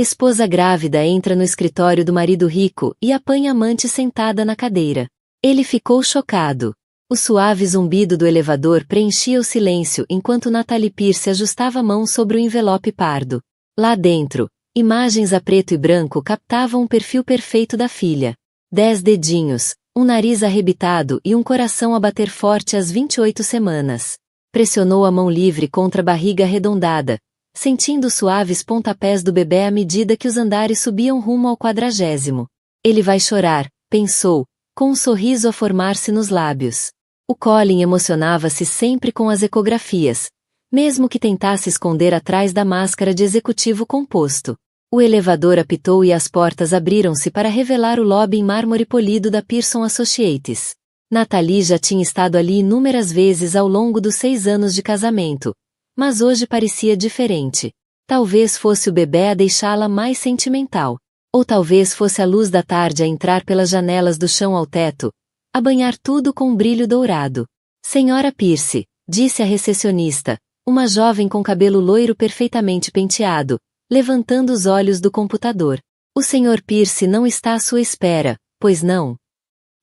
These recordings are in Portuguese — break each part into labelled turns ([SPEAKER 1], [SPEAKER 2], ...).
[SPEAKER 1] Esposa grávida entra no escritório do marido rico e apanha amante sentada na cadeira. Ele ficou chocado. O suave zumbido do elevador preenchia o silêncio enquanto Natalie Pierce ajustava a mão sobre o envelope pardo. Lá dentro, imagens a preto e branco captavam o perfil perfeito da filha. 10 dedinhos, um nariz arrebitado e um coração a bater forte às 28 semanas. Pressionou a mão livre contra a barriga arredondada, sentindo os suaves pontapés do bebê à medida que os andares subiam rumo ao 40º. Ele vai chorar, pensou, com um sorriso a formar-se nos lábios. O Colin emocionava-se sempre com as ecografias, mesmo que tentasse esconder atrás da máscara de executivo composto. O elevador apitou e as portas abriram-se para revelar o lobby em mármore polido da Pearson Associates. Natalie já tinha estado ali inúmeras vezes ao longo dos 6 anos de casamento, mas hoje parecia diferente. Talvez fosse o bebê a deixá-la mais sentimental. Ou talvez fosse a luz da tarde a entrar pelas janelas do chão ao teto, a banhar tudo com um brilho dourado. Senhora Pierce, disse a recepcionista, uma jovem com cabelo loiro perfeitamente penteado, levantando os olhos do computador. O Sr. Pierce não está à sua espera, pois não?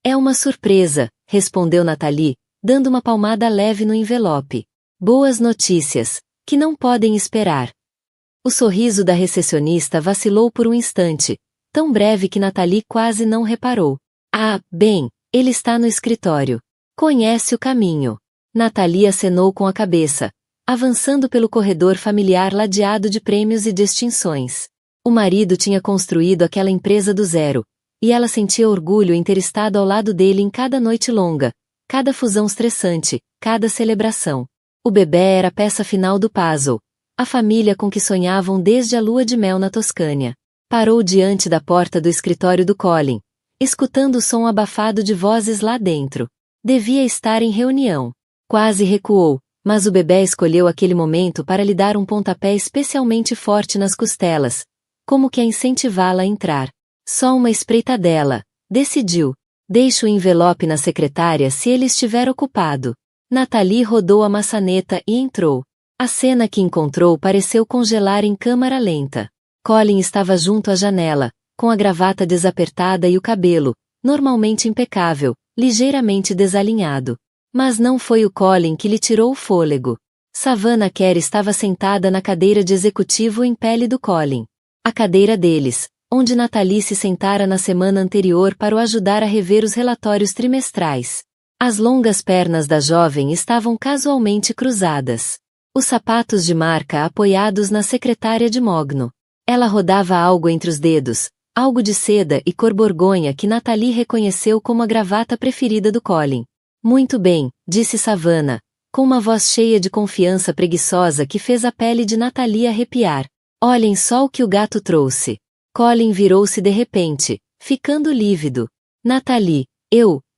[SPEAKER 1] É uma surpresa, respondeu Natalie, dando uma palmada leve no envelope. Boas notícias, que não podem esperar. O sorriso da recepcionista vacilou por um instante, tão breve que Natalie quase não reparou. Ah, bem, ele está no escritório. Conhece o caminho. Natalie acenou com a cabeça, avançando pelo corredor familiar ladeado de prêmios e distinções. O marido tinha construído aquela empresa do zero, e ela sentia orgulho em ter estado ao lado dele em cada noite longa, cada fusão estressante, cada celebração. O bebê era a peça final do puzzle, a família com que sonhavam desde a lua de mel na Toscânia. Parou diante da porta do escritório do Colin, escutando o som abafado de vozes lá dentro. Devia estar em reunião. Quase recuou, mas o bebê escolheu aquele momento para lhe dar um pontapé especialmente forte nas costelas, como que a incentivá-la a entrar. Só uma espreitadela, decidiu. Deixe o envelope na secretária se ele estiver ocupado. Natalie rodou a maçaneta e entrou. A cena que encontrou pareceu congelar em câmara lenta. Colin estava junto à janela, com a gravata desapertada e o cabelo, normalmente impecável, ligeiramente desalinhado. Mas não foi o Colin que lhe tirou o fôlego. Savannah Kerr estava sentada na cadeira de executivo em pele do Colin. A cadeira deles, onde Natalie se sentara na semana anterior para o ajudar a rever os relatórios trimestrais. As longas pernas da jovem estavam casualmente cruzadas. Os sapatos de marca apoiados na secretária de mogno. Ela rodava algo entre os dedos, algo de seda e cor borgonha que Natalie reconheceu como a gravata preferida do Colin. Muito bem, disse Savannah, com uma voz cheia de confiança preguiçosa que fez a pele de Natalie arrepiar. Olhem só o que o gato trouxe. Colin virou-se de repente, ficando lívido. Natalie,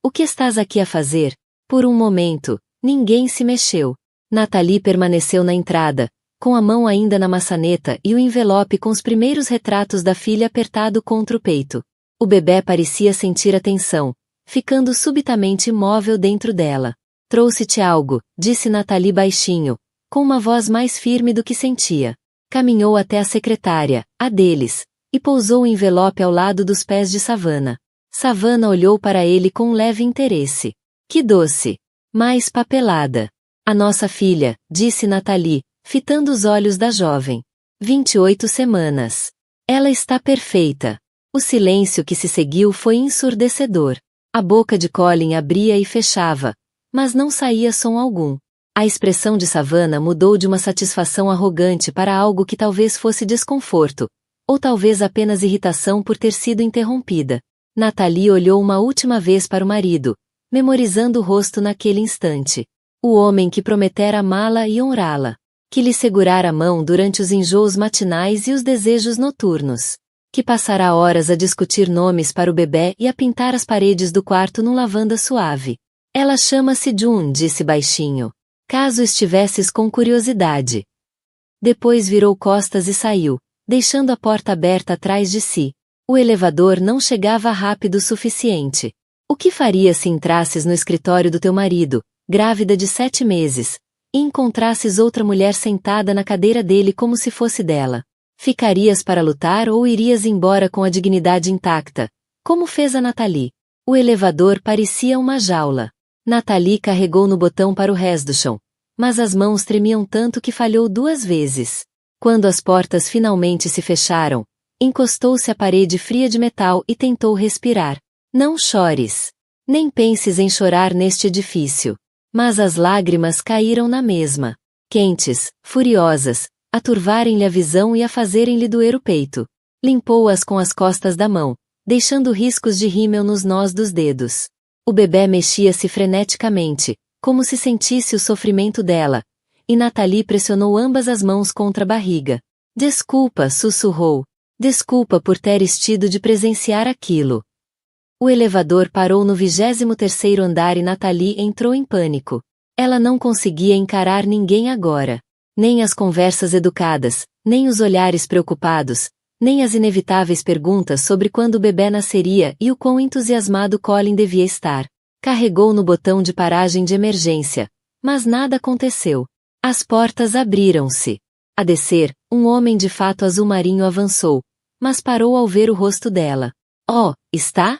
[SPEAKER 1] o que estás aqui a fazer? Por um momento, ninguém se mexeu. Natalie permaneceu na entrada, com a mão ainda na maçaneta e o envelope com os primeiros retratos da filha apertado contra o peito. O bebê parecia sentir a tensão, ficando subitamente imóvel dentro dela. Trouxe-te algo, disse Natalie baixinho, com uma voz mais firme do que sentia. Caminhou até a secretária, a deles, e pousou o envelope ao lado dos pés de Savannah. Savannah olhou para ele com leve interesse. Que doce! Mais papelada. A nossa filha, disse Natalie, fitando os olhos da jovem. 28 semanas. Ela está perfeita. O silêncio que se seguiu foi ensurdecedor. A boca de Colin abria e fechava, mas não saía som algum. A expressão de Savannah mudou de uma satisfação arrogante para algo que talvez fosse desconforto, ou talvez apenas irritação por ter sido interrompida. Natalie olhou uma última vez para o marido, memorizando o rosto naquele instante. O homem que prometera amá-la e honrá-la. Que lhe segurara a mão durante os enjoos matinais e os desejos noturnos. Que passará horas a discutir nomes para o bebê e a pintar as paredes do quarto num lavanda suave. Ela chama-se June, disse baixinho. Caso estivesses com curiosidade. Depois virou costas e saiu, deixando a porta aberta atrás de si. O elevador não chegava rápido o suficiente. O que faria se entrasses no escritório do teu marido, grávida de 7 meses, e encontrasses outra mulher sentada na cadeira dele como se fosse dela? Ficarias para lutar ou irias embora com a dignidade intacta, como fez a Natalie? O elevador parecia uma jaula. Natalie carregou no botão para o resto do chão, mas as mãos tremiam tanto que falhou 2 vezes. Quando as portas finalmente se fecharam, encostou-se à parede fria de metal e tentou respirar. Não chores. Nem penses em chorar neste edifício. Mas as lágrimas caíram na mesma. Quentes, furiosas, a turvarem-lhe a visão e a fazerem-lhe doer o peito. Limpou-as com as costas da mão, deixando riscos de rímel nos nós dos dedos. O bebê mexia-se freneticamente, como se sentisse o sofrimento dela, e Natalie pressionou ambas as mãos contra a barriga. Desculpa, sussurrou. Desculpa por teres tido de presenciar aquilo. O elevador parou no 23º andar e Natalie entrou em pânico. Ela não conseguia encarar ninguém agora. Nem as conversas educadas, nem os olhares preocupados, nem as inevitáveis perguntas sobre quando o bebê nasceria e o quão entusiasmado Colin devia estar. Carregou no botão de paragem de emergência, mas nada aconteceu. As portas abriram-se. A descer, um homem de fato azul marinho avançou, mas parou ao ver o rosto dela. Oh, está?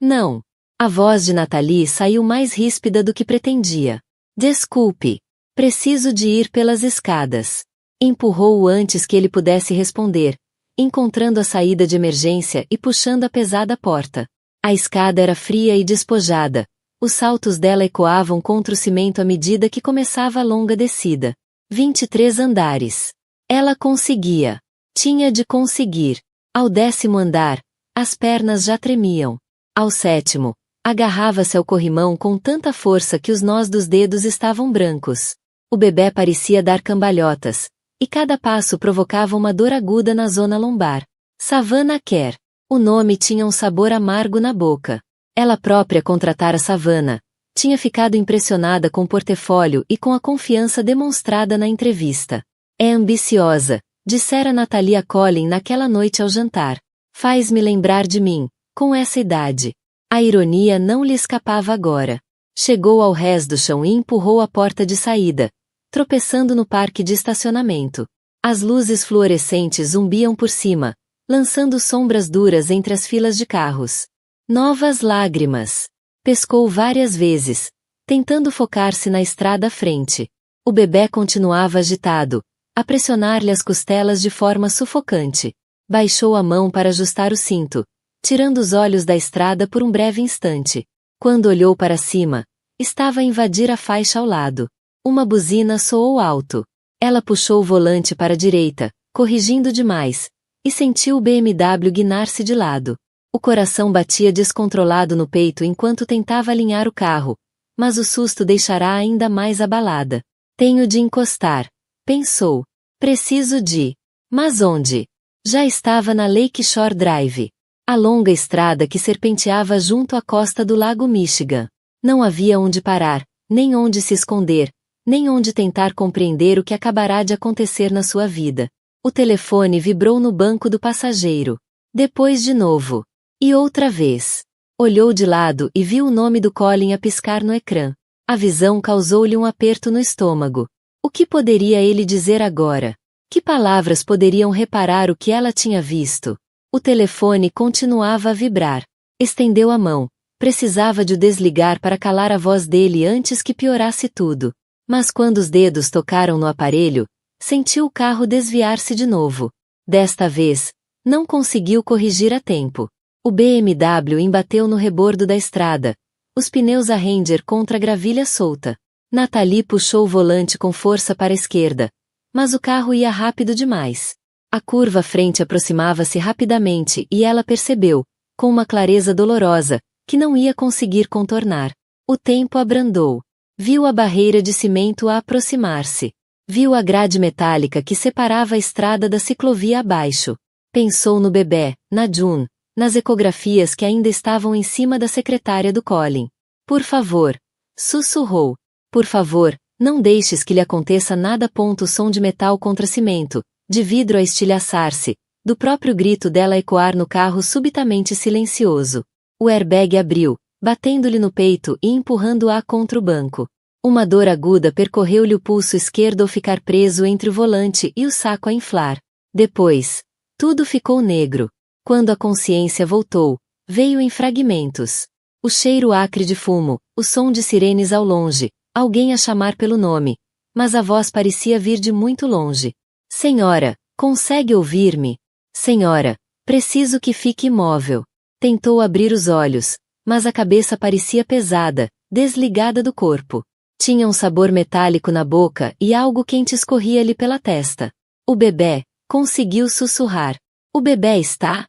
[SPEAKER 1] Não. A voz de Natalie saiu mais ríspida do que pretendia. Desculpe. Preciso de ir pelas escadas. Empurrou-o antes que ele pudesse responder, encontrando a saída de emergência e puxando a pesada porta. A escada era fria e despojada. Os saltos dela ecoavam contra o cimento à medida que começava a longa descida. 23 andares. Ela conseguia. Tinha de conseguir. Ao 10º andar, as pernas já tremiam. Ao 7º, agarrava-se ao corrimão com tanta força que os nós dos dedos estavam brancos. O bebê parecia dar cambalhotas, e cada passo provocava uma dor aguda na zona lombar. Savannah Kerr. O nome tinha um sabor amargo na boca. Ela própria contratara Savannah. Tinha ficado impressionada com o portfólio e com a confiança demonstrada na entrevista. É ambiciosa, dissera Natalie a Colin naquela noite ao jantar. Faz-me lembrar de mim, com essa idade. A ironia não lhe escapava agora. Chegou ao rés do chão e empurrou a porta de saída, tropeçando no parque de estacionamento. As luzes fluorescentes zumbiam por cima, lançando sombras duras entre as filas de carros. Novas lágrimas. Pescou várias vezes, tentando focar-se na estrada à frente. O bebê continuava agitado, a pressionar-lhe as costelas de forma sufocante. Baixou a mão para ajustar o cinto, tirando os olhos da estrada por um breve instante. Quando olhou para cima, estava a invadir a faixa ao lado. Uma buzina soou alto. Ela puxou o volante para a direita, corrigindo demais, e sentiu o BMW guinar-se de lado. O coração batia descontrolado no peito enquanto tentava alinhar o carro, mas o susto deixará ainda mais abalada. Tenho de encostar, pensou. Preciso de. Mas onde? Já estava na Lakeshore Drive. A longa estrada que serpenteava junto à costa do Lago Michigan. Não havia onde parar, nem onde se esconder, nem onde tentar compreender o que acabará de acontecer na sua vida. O telefone vibrou no banco do passageiro. Depois de novo. E outra vez. Olhou de lado e viu o nome do Colin a piscar no ecrã. A visão causou-lhe um aperto no estômago. O que poderia ele dizer agora? Que palavras poderiam reparar o que ela tinha visto? O telefone continuava a vibrar. Estendeu a mão. Precisava de o desligar para calar a voz dele antes que piorasse tudo. Mas quando os dedos tocaram no aparelho, sentiu o carro desviar-se de novo. Desta vez, não conseguiu corrigir a tempo. O BMW embateu no rebordo da estrada, os pneus a render contra a gravilha solta. Natalie puxou o volante com força para a esquerda, mas o carro ia rápido demais. A curva à frente aproximava-se rapidamente e ela percebeu, com uma clareza dolorosa, que não ia conseguir contornar. O tempo abrandou. Viu a barreira de cimento a aproximar-se. Viu a grade metálica que separava a estrada da ciclovia abaixo. Pensou no bebê, na June, nas ecografias que ainda estavam em cima da secretária do Colin. Por favor, sussurrou. Por favor, não deixes que lhe aconteça nada. O som de metal contra cimento, de vidro a estilhaçar-se, do próprio grito dela ecoar no carro subitamente silencioso. O airbag abriu, batendo-lhe no peito e empurrando-a contra o banco. Uma dor aguda percorreu-lhe o pulso esquerdo ao ficar preso entre o volante e o saco a inflar. Depois, tudo ficou negro. Quando a consciência voltou, veio em fragmentos. O cheiro acre de fumo, o som de sirenes ao longe, alguém a chamar pelo nome, mas a voz parecia vir de muito longe. Senhora, consegue ouvir-me? Senhora, preciso que fique imóvel. Tentou abrir os olhos, mas a cabeça parecia pesada, desligada do corpo. Tinha um sabor metálico na boca e algo quente escorria-lhe pela testa. O bebê, conseguiu sussurrar. O bebê está?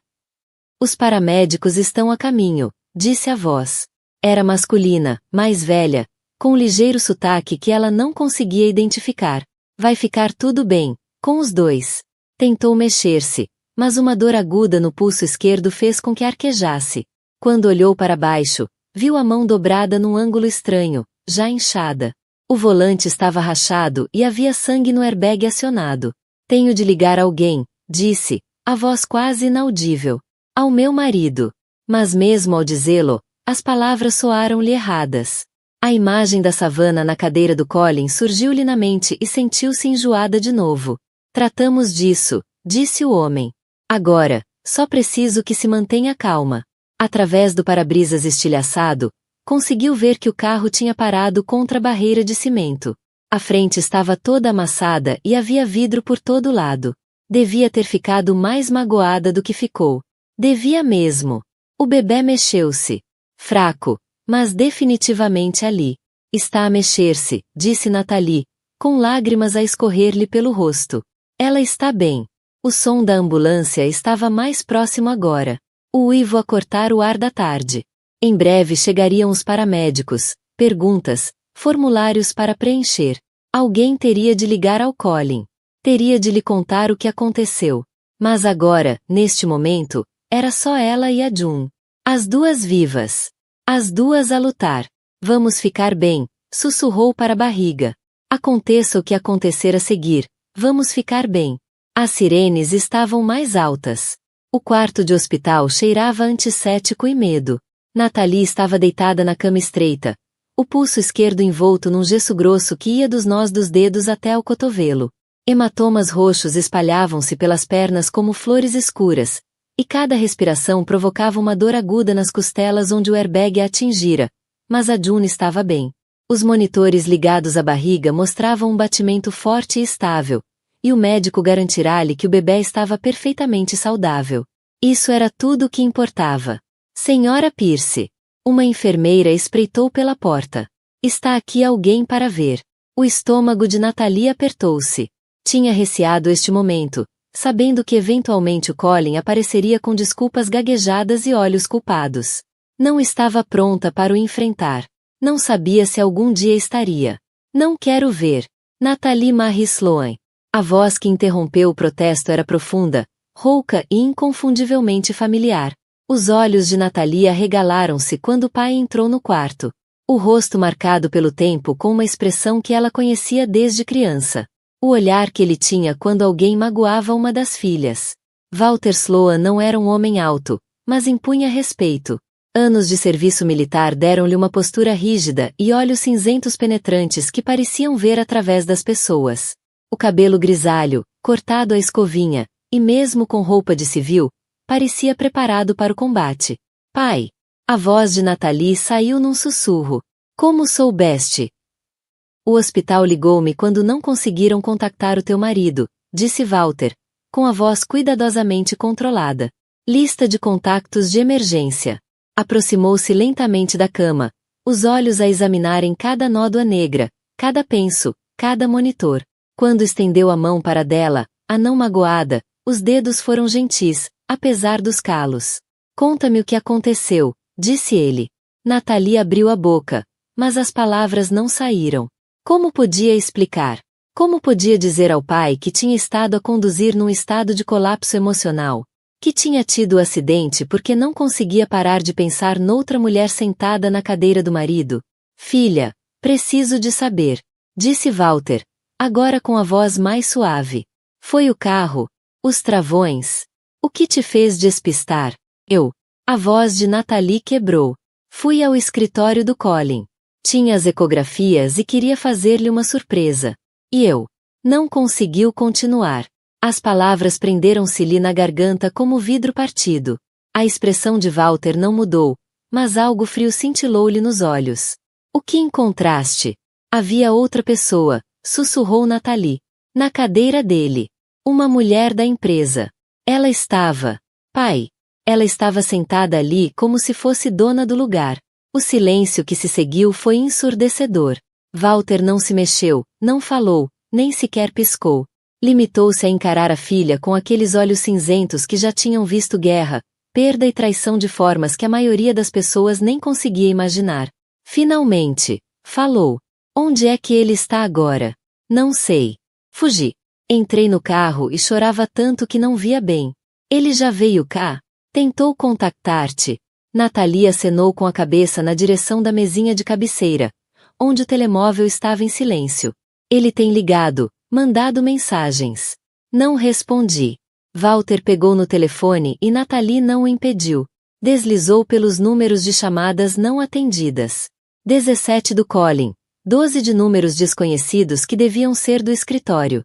[SPEAKER 1] Os paramédicos estão a caminho, disse a voz. Era masculina, mais velha, com um ligeiro sotaque que ela não conseguia identificar. Vai ficar tudo bem, com os dois. Tentou mexer-se, mas uma dor aguda no pulso esquerdo fez com que arquejasse. Quando olhou para baixo, viu a mão dobrada num ângulo estranho, já inchada. O volante estava rachado e havia sangue no airbag acionado. Tenho de ligar alguém, disse, a voz quase inaudível. Ao meu marido. Mas mesmo ao dizê-lo, as palavras soaram-lhe erradas. A imagem da savana na cadeira do Colin surgiu-lhe na mente e sentiu-se enjoada de novo. Tratamos disso, disse o homem. Agora, só preciso que se mantenha calma. Através do para-brisas estilhaçado, conseguiu ver que o carro tinha parado contra a barreira de cimento. A frente estava toda amassada e havia vidro por todo lado. Devia ter ficado mais magoada do que ficou. Devia mesmo. O bebê mexeu-se. Fraco, mas definitivamente ali. Está a mexer-se, disse Nathalie, com lágrimas a escorrer-lhe pelo rosto. Ela está bem. O som da ambulância estava mais próximo agora. O uivo a cortar o ar da tarde. Em breve chegariam os paramédicos, perguntas, formulários para preencher. Alguém teria de ligar ao Colin. Teria de lhe contar o que aconteceu. Mas agora, neste momento, era só ela e a June. As duas vivas. As duas a lutar. Vamos ficar bem, sussurrou para a barriga. Aconteça o que acontecer a seguir, vamos ficar bem. As sirenes estavam mais altas. O quarto de hospital cheirava a antisséptico e medo. Nathalie estava deitada na cama estreita, o pulso esquerdo envolto num gesso grosso que ia dos nós dos dedos até ao cotovelo. Hematomas roxos espalhavam-se pelas pernas como flores escuras, e cada respiração provocava uma dor aguda nas costelas onde o airbag a atingira, mas a June estava bem. Os monitores ligados à barriga mostravam um batimento forte e estável, e o médico garantirá-lhe que o bebê estava perfeitamente saudável. Isso era tudo o que importava. Senhora Pierce. Uma enfermeira espreitou pela porta. Está aqui alguém para ver. O estômago de Nathalie apertou-se. Tinha receado este momento, sabendo que eventualmente o Colin apareceria com desculpas gaguejadas e olhos culpados. Não estava pronta para o enfrentar. Não sabia se algum dia estaria. Não quero ver. Nathalie Marie Sloan. A voz que interrompeu o protesto era profunda, rouca e inconfundivelmente familiar. Os olhos de Nathalie arregalaram-se quando o pai entrou no quarto. O rosto marcado pelo tempo com uma expressão que ela conhecia desde criança. O olhar que ele tinha quando alguém magoava uma das filhas. Walter Sloan não era um homem alto, mas impunha respeito. Anos de serviço militar deram-lhe uma postura rígida e olhos cinzentos penetrantes que pareciam ver através das pessoas. O cabelo grisalho, cortado à escovinha, e mesmo com roupa de civil, parecia preparado para o combate. Pai! A voz de Nathalie saiu num sussurro. Como soubeste? O hospital ligou-me quando não conseguiram contactar o teu marido, disse Walter, com a voz cuidadosamente controlada. Lista de contactos de emergência. Aproximou-se lentamente da cama, os olhos a examinarem cada nódoa negra, cada penso, cada monitor. Quando estendeu a mão para dela, a não magoada, os dedos foram gentis, apesar dos calos. Conta-me o que aconteceu, disse ele. Nathalie abriu a boca, mas as palavras não saíram. Como podia explicar? Como podia dizer ao pai que tinha estado a conduzir num estado de colapso emocional? Que tinha tido o acidente porque não conseguia parar de pensar noutra mulher sentada na cadeira do marido? Filha, preciso de saber, disse Walter, agora com a voz mais suave. Foi o carro? Os travões? O que te fez despistar? Eu. A voz de Nathalie quebrou. Fui ao escritório do Colin. Tinha as ecografias e queria fazer-lhe uma surpresa. E eu. Não conseguiu continuar. As palavras prenderam-se-lhe na garganta como vidro partido. A expressão de Walter não mudou, mas algo frio cintilou-lhe nos olhos. O que encontraste? Havia outra pessoa, sussurrou Nathalie. Na cadeira dele. Uma mulher da empresa. Ela estava... Pai. Ela estava sentada ali como se fosse dona do lugar. O silêncio que se seguiu foi ensurdecedor. Walter não se mexeu, não falou, nem sequer piscou. Limitou-se a encarar a filha com aqueles olhos cinzentos que já tinham visto guerra, perda e traição de formas que a maioria das pessoas nem conseguia imaginar. Finalmente, falou. Onde é que ele está agora? Não sei. Fugi. Entrei no carro e chorava tanto que não via bem. Ele já veio cá? Tentou contactar-te. Nathalie acenou com a cabeça na direção da mesinha de cabeceira, onde o telemóvel estava em silêncio. Ele tem ligado, mandado mensagens. Não respondi. Walter pegou no telefone e Nathalie não o impediu. Deslizou pelos números de chamadas não atendidas. 17 do Colin. 12 de números desconhecidos que deviam ser do escritório.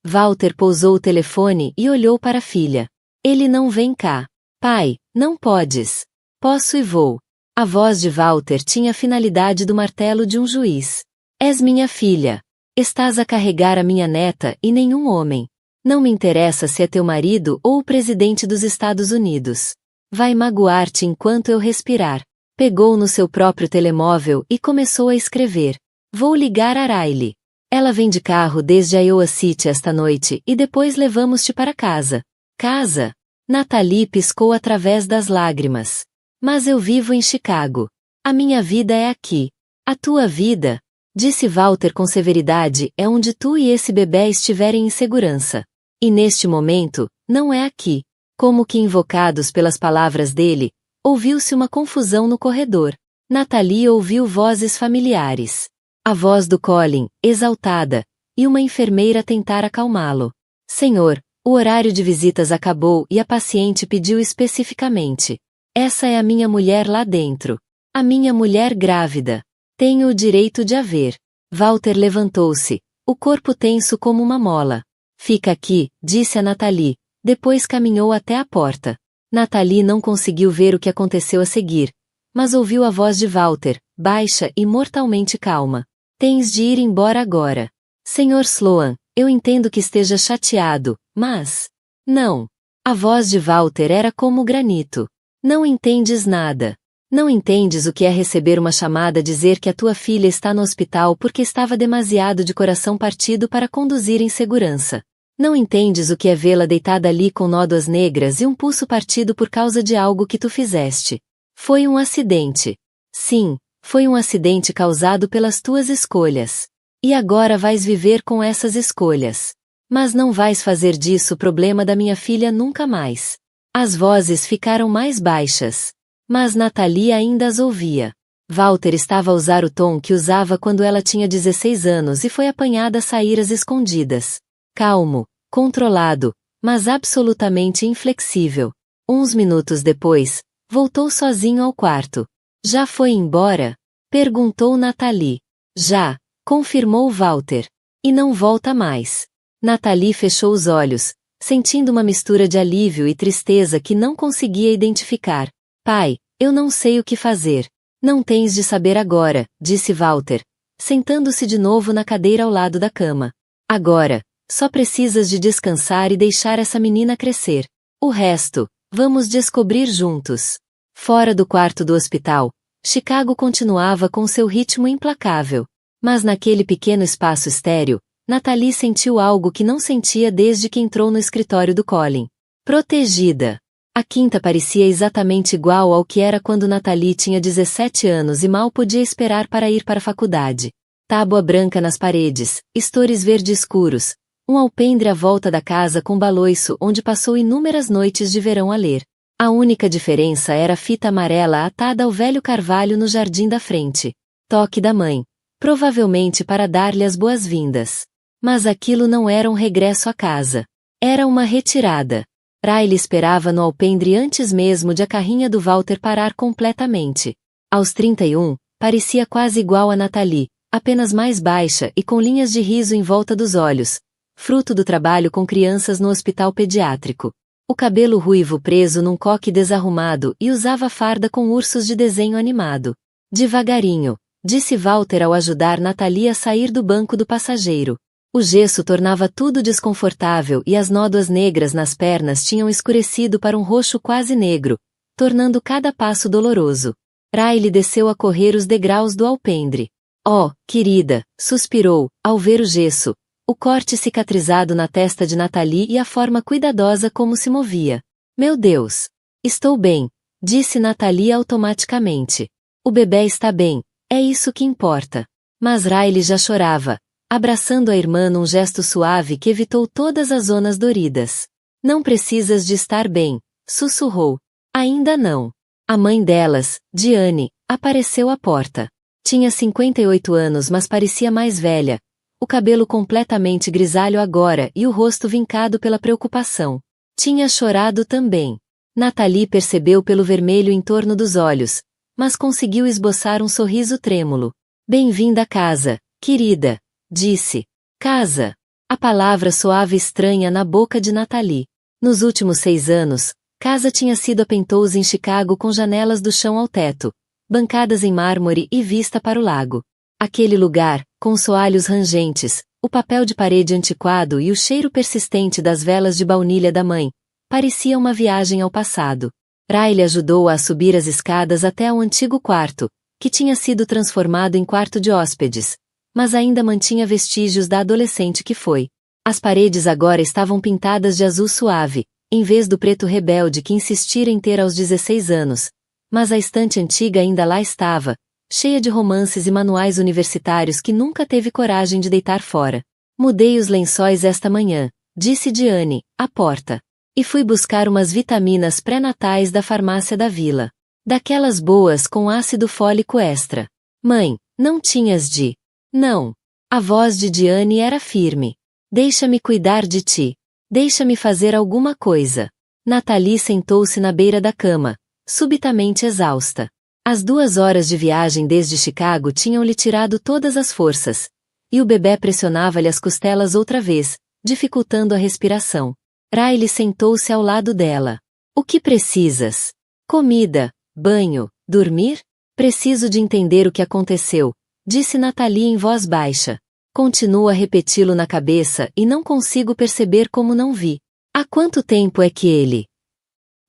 [SPEAKER 1] Walter pousou o telefone e olhou para a filha. Ele não vem cá. Pai, não podes. Posso e vou. A voz de Walter tinha a finalidade do martelo de um juiz. És minha filha. Estás a carregar a minha neta e nenhum homem. Não me interessa se é teu marido ou o presidente dos Estados Unidos. Vai magoar-te enquanto eu respirar. Pegou no seu próprio telemóvel e começou a escrever. Vou ligar a Riley. Ela vem de carro desde Iowa City esta noite e depois levamos-te para casa. Casa? Nathalie piscou através das lágrimas. Mas eu vivo em Chicago. A minha vida é aqui. A tua vida, disse Walter com severidade, é onde tu e esse bebê estiverem em segurança. E neste momento, não é aqui. Como que invocados pelas palavras dele, ouviu-se uma confusão no corredor. Nathalie ouviu vozes familiares. A voz do Colin, exaltada, e uma enfermeira tentar acalmá-lo. Senhor, o horário de visitas acabou e a paciente pediu especificamente. Essa é a minha mulher lá dentro. A minha mulher grávida. Tenho o direito de a ver. Walter levantou-se, o corpo tenso como uma mola. Fica aqui, disse a Nathalie, depois caminhou até a porta. Nathalie não conseguiu ver o que aconteceu a seguir, mas ouviu a voz de Walter, baixa e mortalmente calma. Tens de ir embora agora. Senhor Sloan, eu entendo que esteja chateado, mas... Não. A voz de Walter era como granito. Não entendes nada. Não entendes o que é receber uma chamada dizer que a tua filha está no hospital porque estava demasiado de coração partido para conduzir em segurança. Não entendes o que é vê-la deitada ali com nódoas negras e um pulso partido por causa de algo que tu fizeste. Foi um acidente. Sim, foi um acidente causado pelas tuas escolhas. E agora vais viver com essas escolhas. Mas não vais fazer disso o problema da minha filha nunca mais. As vozes ficaram mais baixas. Mas Nathalie ainda as ouvia. Walter estava a usar o tom que usava quando ela tinha 16 anos e foi apanhada a sair às escondidas. Calmo, controlado, mas absolutamente inflexível. Uns minutos depois, voltou sozinho ao quarto. Já foi embora? Perguntou Nathalie. Já, confirmou Walter. E não volta mais. Nathalie fechou os olhos, sentindo uma mistura de alívio e tristeza que não conseguia identificar. Pai, eu não sei o que fazer. Não tens de saber agora, disse Walter, sentando-se de novo na cadeira ao lado da cama. Agora, só precisas de descansar e deixar essa menina crescer. O resto, vamos descobrir juntos. Fora do quarto do hospital, Chicago continuava com seu ritmo implacável. Mas naquele pequeno espaço estéril, Nathalie sentiu algo que não sentia desde que entrou no escritório do Colin. Protegida. A quinta parecia exatamente igual ao que era quando Nathalie tinha 17 anos e mal podia esperar para ir para a faculdade. Tábua branca nas paredes, estores verde escuros, um alpendre à volta da casa com baloiço onde passou inúmeras noites de verão a ler. A única diferença era a fita amarela atada ao velho carvalho no jardim da frente. Toque da mãe. Provavelmente para dar-lhe as boas-vindas. Mas aquilo não era um regresso à casa. Era uma retirada. Riley esperava no alpendre antes mesmo de a carrinha do Walter parar completamente. Aos 31, parecia quase igual a Nathalie, apenas mais baixa e com linhas de riso em volta dos olhos, fruto do trabalho com crianças no hospital pediátrico. O cabelo ruivo preso num coque desarrumado e usava farda com ursos de desenho animado. Devagarinho, disse Walter ao ajudar Nathalie a sair do banco do passageiro. O gesso tornava tudo desconfortável e as nódoas negras nas pernas tinham escurecido para um roxo quase negro, tornando cada passo doloroso. Riley desceu a correr os degraus do alpendre. Oh, querida, suspirou, ao ver o gesso, o corte cicatrizado na testa de Nathalie e a forma cuidadosa como se movia. Meu Deus! Estou bem, disse Nathalie automaticamente. O bebê está bem, é isso que importa. Mas Riley já chorava, abraçando a irmã num gesto suave que evitou todas as zonas doridas. Não precisas de estar bem, sussurrou. Ainda não. A mãe delas, Diane, apareceu à porta. Tinha 58 anos, mas parecia mais velha, o cabelo completamente grisalho agora e o rosto vincado pela preocupação. Tinha chorado também. Nathalie percebeu pelo vermelho em torno dos olhos, mas conseguiu esboçar um sorriso trêmulo. Bem-vinda a casa, querida, disse. Casa. A palavra soava estranha na boca de Nathalie. Nos últimos 6 anos, casa tinha sido a Penthouse em Chicago com janelas do chão ao teto, bancadas em mármore e vista para o lago. Aquele lugar, com soalhos rangentes, o papel de parede antiquado e o cheiro persistente das velas de baunilha da mãe, parecia uma viagem ao passado. Riley ajudou-a a subir as escadas até ao antigo quarto, que tinha sido transformado em quarto de hóspedes, mas ainda mantinha vestígios da adolescente que foi. As paredes agora estavam pintadas de azul suave, em vez do preto rebelde que insistira em ter aos 16 anos, mas a estante antiga ainda lá estava, cheia de romances e manuais universitários que nunca teve coragem de deitar fora. Mudei os lençóis esta manhã, disse Diane, à porta. E fui buscar umas vitaminas pré-natais da farmácia da vila. Daquelas boas com ácido fólico extra. Mãe, não tinhas de... Não. A voz de Diane era firme. Deixa-me cuidar de ti. Deixa-me fazer alguma coisa. Nathalie sentou-se na beira da cama, subitamente exausta. As 2 horas de viagem desde Chicago tinham-lhe tirado todas as forças, e o bebê pressionava-lhe as costelas outra vez, dificultando a respiração. Riley sentou-se ao lado dela. O que precisas? Comida, banho, dormir? Preciso de entender o que aconteceu, disse Nathalie em voz baixa. Continuo a repeti-lo na cabeça e não consigo perceber como não vi. Há quanto tempo é que ele...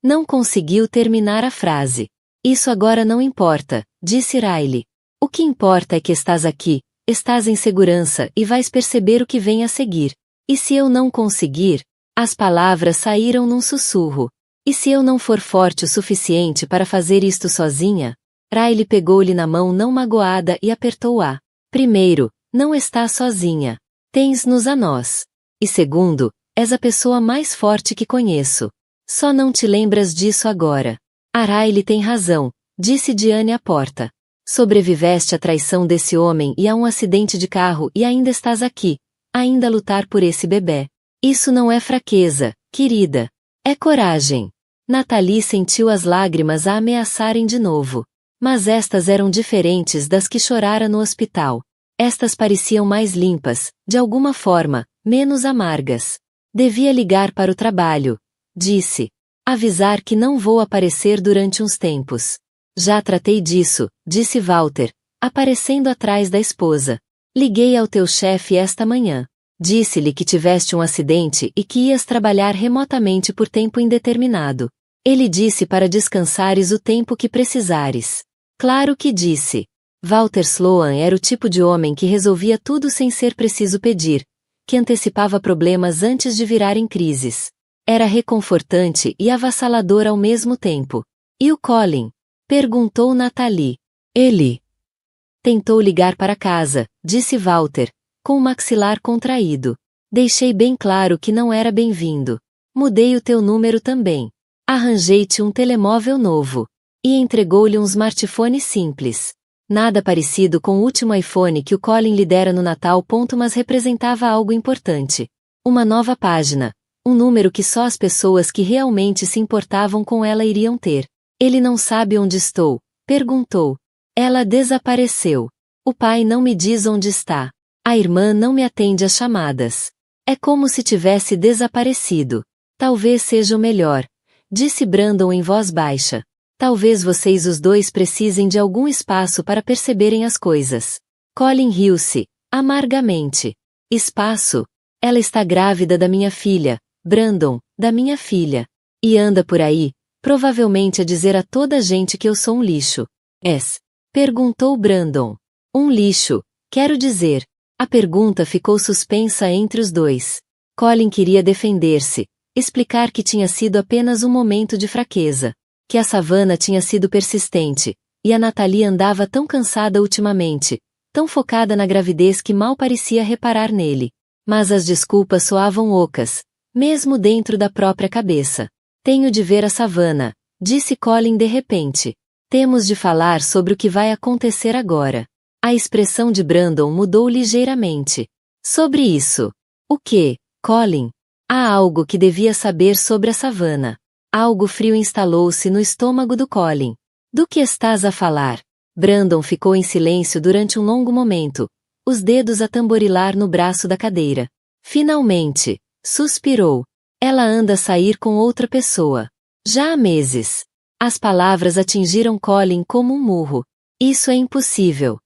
[SPEAKER 1] Não conseguiu terminar a frase. Isso agora não importa, disse Riley. O que importa é que estás aqui, estás em segurança e vais perceber o que vem a seguir. E se eu não conseguir... As palavras saíram num sussurro. E se eu não for forte o suficiente para fazer isto sozinha? Riley pegou-lhe na mão não magoada e apertou-a. Primeiro, não estás sozinha. Tens-nos a nós. E segundo, és a pessoa mais forte que conheço. Só não te lembras disso agora. A Riley tem razão, disse Diane à porta. Sobreviveste à traição desse homem e a um acidente de carro e ainda estás aqui, ainda a lutar por esse bebê. Isso não é fraqueza, querida. É coragem. Nathalie sentiu as lágrimas a ameaçarem de novo. Mas estas eram diferentes das que chorara no hospital. Estas pareciam mais limpas, de alguma forma, menos amargas. Devia ligar para o trabalho, disse. Avisar que não vou aparecer durante uns tempos. Já tratei disso, disse Walter, aparecendo atrás da esposa. Liguei ao teu chefe esta manhã. Disse-lhe que tiveste um acidente e que ias trabalhar remotamente por tempo indeterminado. Ele disse para descansares o tempo que precisares. Claro que disse. Walter Sloan era o tipo de homem que resolvia tudo sem ser preciso pedir, que antecipava problemas antes de virarem crises. Era reconfortante e avassalador ao mesmo tempo. E o Colin? Perguntou Nathalie. Ele tentou ligar para casa, disse Walter, com o maxilar contraído. Deixei bem claro que não era bem-vindo. Mudei o teu número também. Arranjei-te um telemóvel novo. E entregou-lhe um smartphone simples. Nada parecido com o último iPhone que o Colin lhe dera no Natal. Mas representava algo importante. Uma nova página. Um número que só as pessoas que realmente se importavam com ela iriam ter. Ele não sabe onde estou, perguntou. Ela desapareceu. O pai não me diz onde está. A irmã não me atende às chamadas. É como se tivesse desaparecido. Talvez seja o melhor, disse Brandon em voz baixa. Talvez vocês os dois precisem de algum espaço para perceberem as coisas. Colin riu-se, amargamente. Espaço? Ela está grávida da minha filha, Brandon, da minha filha. E anda por aí, provavelmente a dizer a toda a gente que eu sou um lixo. És? Perguntou Brandon. Um lixo, quero dizer. A pergunta ficou suspensa entre os dois. Colin queria defender-se, explicar que tinha sido apenas um momento de fraqueza, que a Savannah tinha sido persistente, e a Natalie andava tão cansada ultimamente, tão focada na gravidez que mal parecia reparar nele. Mas as desculpas soavam ocas, mesmo dentro da própria cabeça. Tenho de ver a Savannah, disse Colin de repente. Temos de falar sobre o que vai acontecer agora. A expressão de Brandon mudou ligeiramente. Sobre isso. O quê, Colin? Há algo que devia saber sobre a Savannah. Algo frio instalou-se no estômago do Colin. Do que estás a falar? Brandon ficou em silêncio durante um longo momento, os dedos a tamborilar no braço da cadeira. Finalmente, suspirou. Ela anda a sair com outra pessoa. Já há meses. As palavras atingiram Colin como um murro. Isso é impossível.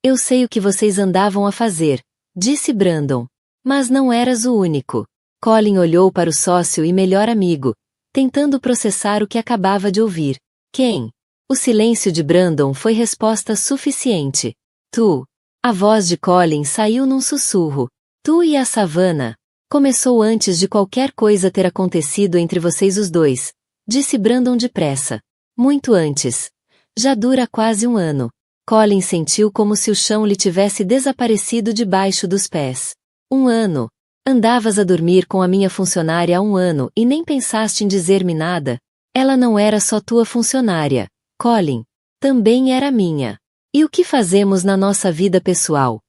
[SPEAKER 1] Eu sei o que vocês andavam a fazer, disse Brandon. Mas não eras o único. Colin olhou para o sócio e melhor amigo, tentando processar o que acabava de ouvir. Quem? O silêncio de Brandon foi resposta suficiente. Tu. A voz de Colin saiu num sussurro. Tu e a Savannah. Começou antes de qualquer coisa ter acontecido entre vocês os dois, disse Brandon depressa. Muito antes. Já dura quase um ano. Colin sentiu como se o chão lhe tivesse desaparecido debaixo dos pés. Um ano. Andavas a dormir com a minha funcionária há um ano e nem pensaste em dizer-me nada? Ela não era só tua funcionária, Colin. Também era minha. E o que fazemos na nossa vida pessoal?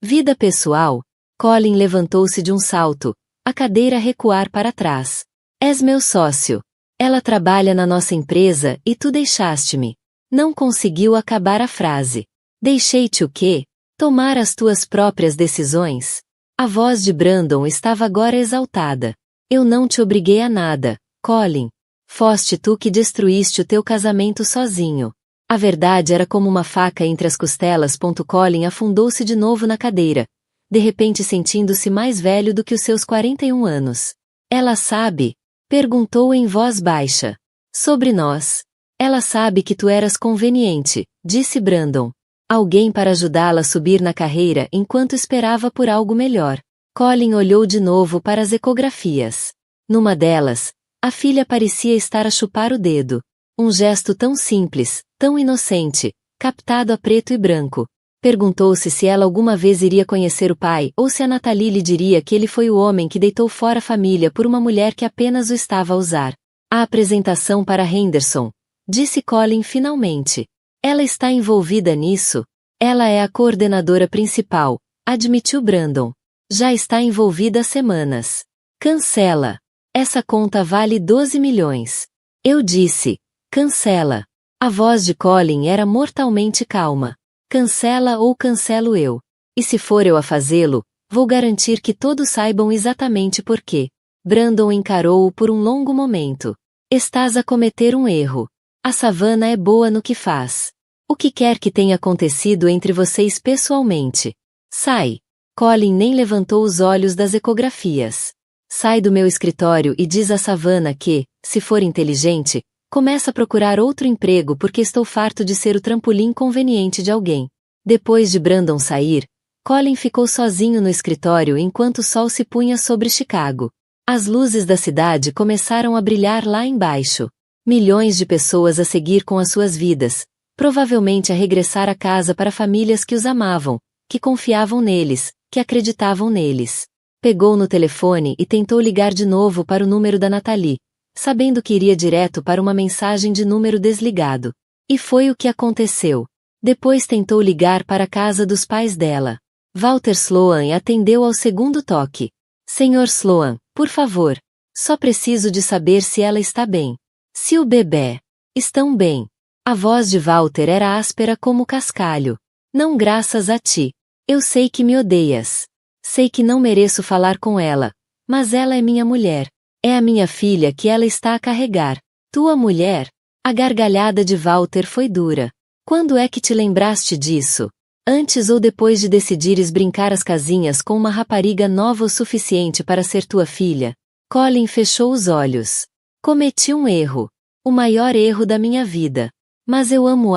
[SPEAKER 1] Vida pessoal? Colin levantou-se de um salto, a cadeira a recuar para trás. És meu sócio. Ela trabalha na nossa empresa e tu deixaste-me. Não conseguiu acabar a frase. Deixei-te o quê? Tomar as tuas próprias decisões? A voz de Brandon estava agora exaltada. Eu não te obriguei a nada, Colin. Foste tu que destruíste o teu casamento sozinho. A verdade era como uma faca entre as costelas. Colin afundou-se de novo na cadeira, de repente sentindo-se mais velho do que os seus 41 anos. Ela sabe? Perguntou em voz baixa. Sobre nós. Ela sabe que tu eras conveniente, disse Brandon. Alguém para ajudá-la a subir na carreira enquanto esperava por algo melhor. Colin olhou de novo para as ecografias. Numa delas, a filha parecia estar a chupar o dedo. Um gesto tão simples, tão inocente, captado a preto e branco. Perguntou-se se ela alguma vez iria conhecer o pai ou se a Natalie lhe diria que ele foi o homem que deitou fora a família por uma mulher que apenas o estava a usar. A apresentação para Henderson, disse Colin finalmente. Ela está envolvida nisso? Ela é a coordenadora principal, admitiu Brandon. Já está envolvida há semanas. Cancela. Essa conta vale 12 milhões. Eu disse. Cancela. A voz de Colin era mortalmente calma. Cancela ou cancelo eu. E se for eu a fazê-lo, vou garantir que todos saibam exatamente por quê. Brandon encarou-o por um longo momento. Estás a cometer um erro. A Savannah é boa no que faz. O que quer que tenha acontecido entre vocês pessoalmente? Sai. Colin nem levantou os olhos das ecografias. Sai do meu escritório e diz a Savannah que, se for inteligente, começa a procurar outro emprego porque estou farto de ser o trampolim conveniente de alguém. Depois de Brandon sair, Colin ficou sozinho no escritório enquanto o sol se punha sobre Chicago. As luzes da cidade começaram a brilhar lá embaixo. Milhões de pessoas a seguir com as suas vidas, provavelmente a regressar a casa para famílias que os amavam, que confiavam neles, que acreditavam neles. Pegou no telefone e tentou ligar de novo para o número da Natalie, sabendo que iria direto para uma mensagem de número desligado. E foi o que aconteceu. Depois tentou ligar para a casa dos pais dela. Walter Sloan atendeu ao segundo toque. Senhor Sloan, por favor. Só preciso de saber se ela está bem. Se o bebê. Estão bem. A voz de Walter era áspera como cascalho. Não graças a ti. Eu sei que me odeias. Sei que não mereço falar com ela, mas ela é minha mulher. É a minha filha que ela está a carregar. Tua mulher? A gargalhada de Walter foi dura. Quando é que te lembraste disso? Antes ou depois de decidires brincar as casinhas com uma rapariga nova o suficiente para ser tua filha? Colin fechou os olhos. Cometi um erro. O maior erro da minha vida. Mas eu amo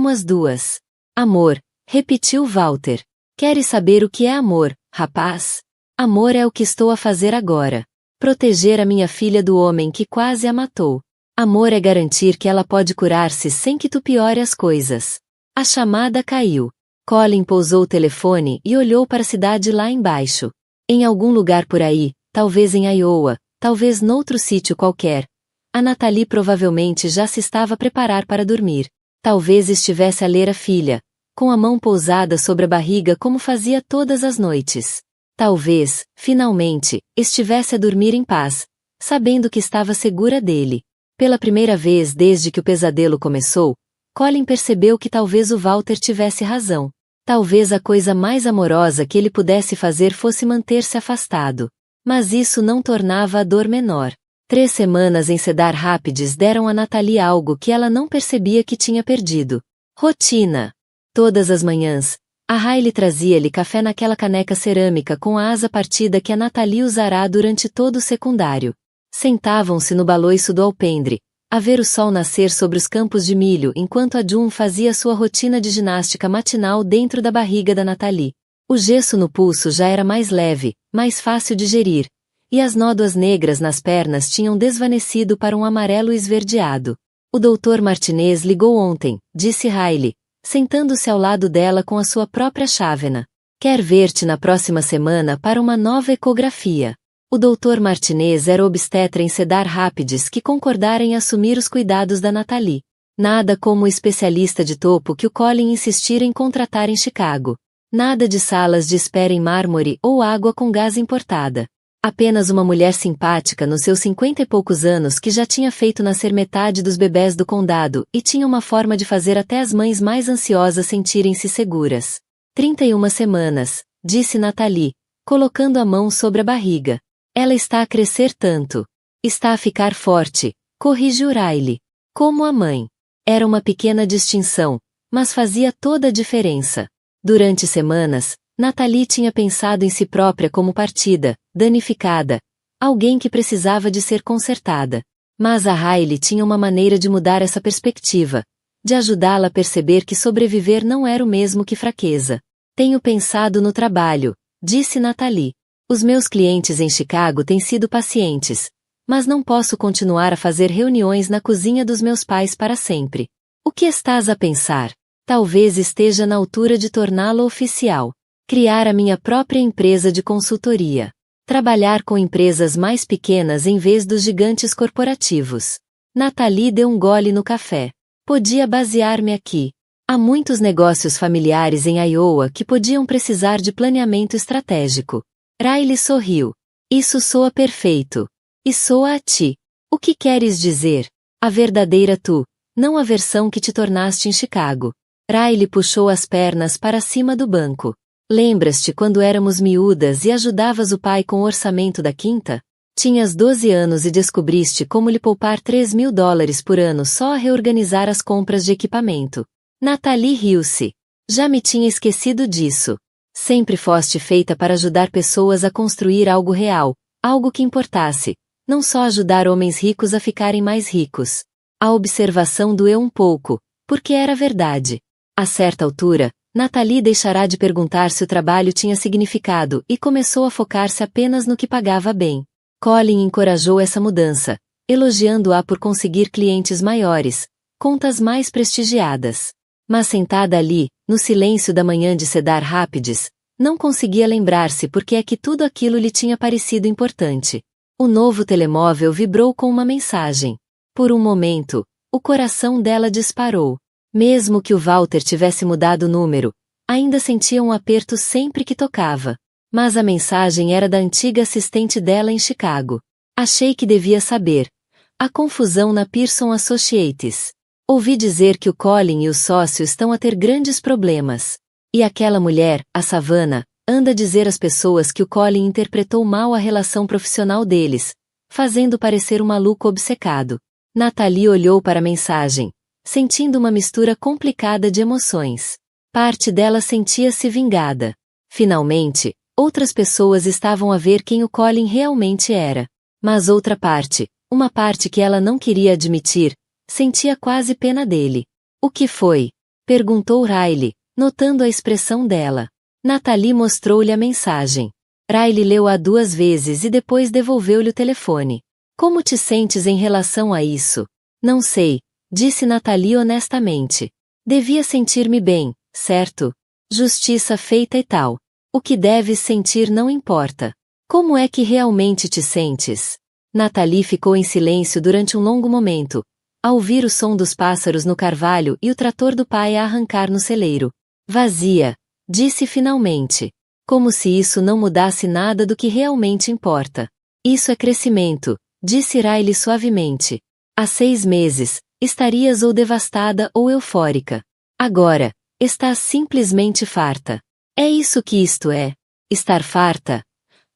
[SPEAKER 1] as duas. Amor, repetiu Walter. Queres saber o que é amor, rapaz? Amor é o que estou a fazer agora. Proteger a minha filha do homem que quase a matou. Amor é garantir que ela pode curar-se sem que tu piore as coisas. A chamada caiu. Colin pousou o telefone e olhou para a cidade lá embaixo. Em algum lugar por aí, talvez em Iowa, talvez noutro sítio qualquer, a Natalie provavelmente já se estava a preparar para dormir. Talvez estivesse a ler a filha, com a mão pousada sobre a barriga como fazia todas as noites. Talvez, finalmente, estivesse a dormir em paz, sabendo que estava segura dele. Pela primeira vez desde que o pesadelo começou, Colin percebeu que talvez o Walter tivesse razão. Talvez a coisa mais amorosa que ele pudesse fazer fosse manter-se afastado. Mas isso não tornava a dor menor. 3 semanas em Cedar Rapids deram a Natalie algo que ela não percebia que tinha perdido. Rotina. Todas as manhãs, a Riley trazia-lhe café naquela caneca cerâmica com a asa partida que a Natalie usará durante todo o secundário. Sentavam-se no baloiço do alpendre, a ver o sol nascer sobre os campos de milho enquanto a June fazia sua rotina de ginástica matinal dentro da barriga da Natalie. O gesso no pulso já era mais leve, mais fácil de gerir, e as nódoas negras nas pernas tinham desvanecido para um amarelo esverdeado. O Dr. Martinez ligou ontem, disse Riley, sentando-se ao lado dela com a sua própria chávena. Quer ver-te na próxima semana para uma nova ecografia. O Dr. Martinez era obstetra em Cedar Rapids que concordara em assumir os cuidados da Natalie. Nada como o especialista de topo que o Colin insistira em contratar em Chicago. Nada de salas de espera em mármore ou água com gás importada. Apenas uma mulher simpática nos seus 50 e poucos anos que já tinha feito nascer metade dos bebés do condado e tinha uma forma de fazer até as mães mais ansiosas sentirem-se seguras. 31 semanas, disse Natalie, colocando a mão sobre a barriga. Ela está a crescer tanto. Está a ficar forte, corrigiu Riley. Como a mãe. Era uma pequena distinção, mas fazia toda a diferença. Durante semanas, Natalie tinha pensado em si própria como partida, danificada, alguém que precisava de ser consertada. Mas a Riley tinha uma maneira de mudar essa perspectiva, de ajudá-la a perceber que sobreviver não era o mesmo que fraqueza. Tenho pensado no trabalho, disse Natalie. Os meus clientes em Chicago têm sido pacientes, mas não posso continuar a fazer reuniões na cozinha dos meus pais para sempre. O que estás a pensar? Talvez esteja na altura de torná-lo oficial. Criar a minha própria empresa de consultoria. Trabalhar com empresas mais pequenas em vez dos gigantes corporativos. Natalie deu um gole no café. Podia basear-me aqui. Há muitos negócios familiares em Iowa que podiam precisar de planeamento estratégico. Riley sorriu. Isso soa perfeito. E soa a ti. O que queres dizer? A verdadeira tu, não a versão que te tornaste em Chicago. Riley puxou as pernas para cima do banco. Lembras-te quando éramos miúdas e ajudavas o pai com o orçamento da quinta? Tinhas 12 anos e descobriste como lhe poupar $3.000 por ano só a reorganizar as compras de equipamento. Natalie riu-se. Já me tinha esquecido disso. Sempre foste feita para ajudar pessoas a construir algo real, algo que importasse, não só ajudar homens ricos a ficarem mais ricos. A observação doeu um pouco, porque era verdade. A certa altura, Natalie deixará de perguntar se o trabalho tinha significado e começou a focar-se apenas no que pagava bem. Colin encorajou essa mudança, elogiando-a por conseguir clientes maiores, contas mais prestigiadas. Mas sentada ali, no silêncio da manhã de Cedar Rapids, não conseguia lembrar-se porque é que tudo aquilo lhe tinha parecido importante. O novo telemóvel vibrou com uma mensagem. Por um momento, o coração dela disparou. Mesmo que o Walter tivesse mudado o número, ainda sentia um aperto sempre que tocava. Mas a mensagem era da antiga assistente dela em Chicago. Achei que devia saber. A confusão na Pearson Associates. Ouvi dizer que o Colin e o sócio estão a ter grandes problemas. E aquela mulher, a Savannah, Anda dizer às pessoas que o Colin interpretou mal a relação profissional deles, fazendo parecer um maluco obcecado. Natalie olhou para a mensagem, sentindo uma mistura complicada de emoções. Parte dela sentia-se vingada. Finalmente, outras pessoas estavam a ver quem o Colin realmente era. Mas outra parte, uma parte que ela não queria admitir, sentia quase pena dele. O que foi? Perguntou Riley, notando a expressão dela. Natalie mostrou-lhe a mensagem. Riley leu-a 2 vezes e depois devolveu-lhe o telefone. Como te sentes em relação a isso? Não sei, disse Natalie honestamente. Devia sentir-me bem, certo? Justiça feita e tal. O que deves sentir não importa. Como é que realmente te sentes? Natalie ficou em silêncio durante um longo momento, a ouvir o som dos pássaros no carvalho e o trator do pai a arrancar no celeiro. Vazia, disse finalmente. Como se isso não mudasse nada do que realmente importa. Isso é crescimento, disse Riley suavemente. Há 6 meses, estarias ou devastada ou eufórica. Agora, estás simplesmente farta. É isso que isto é? Estar farta?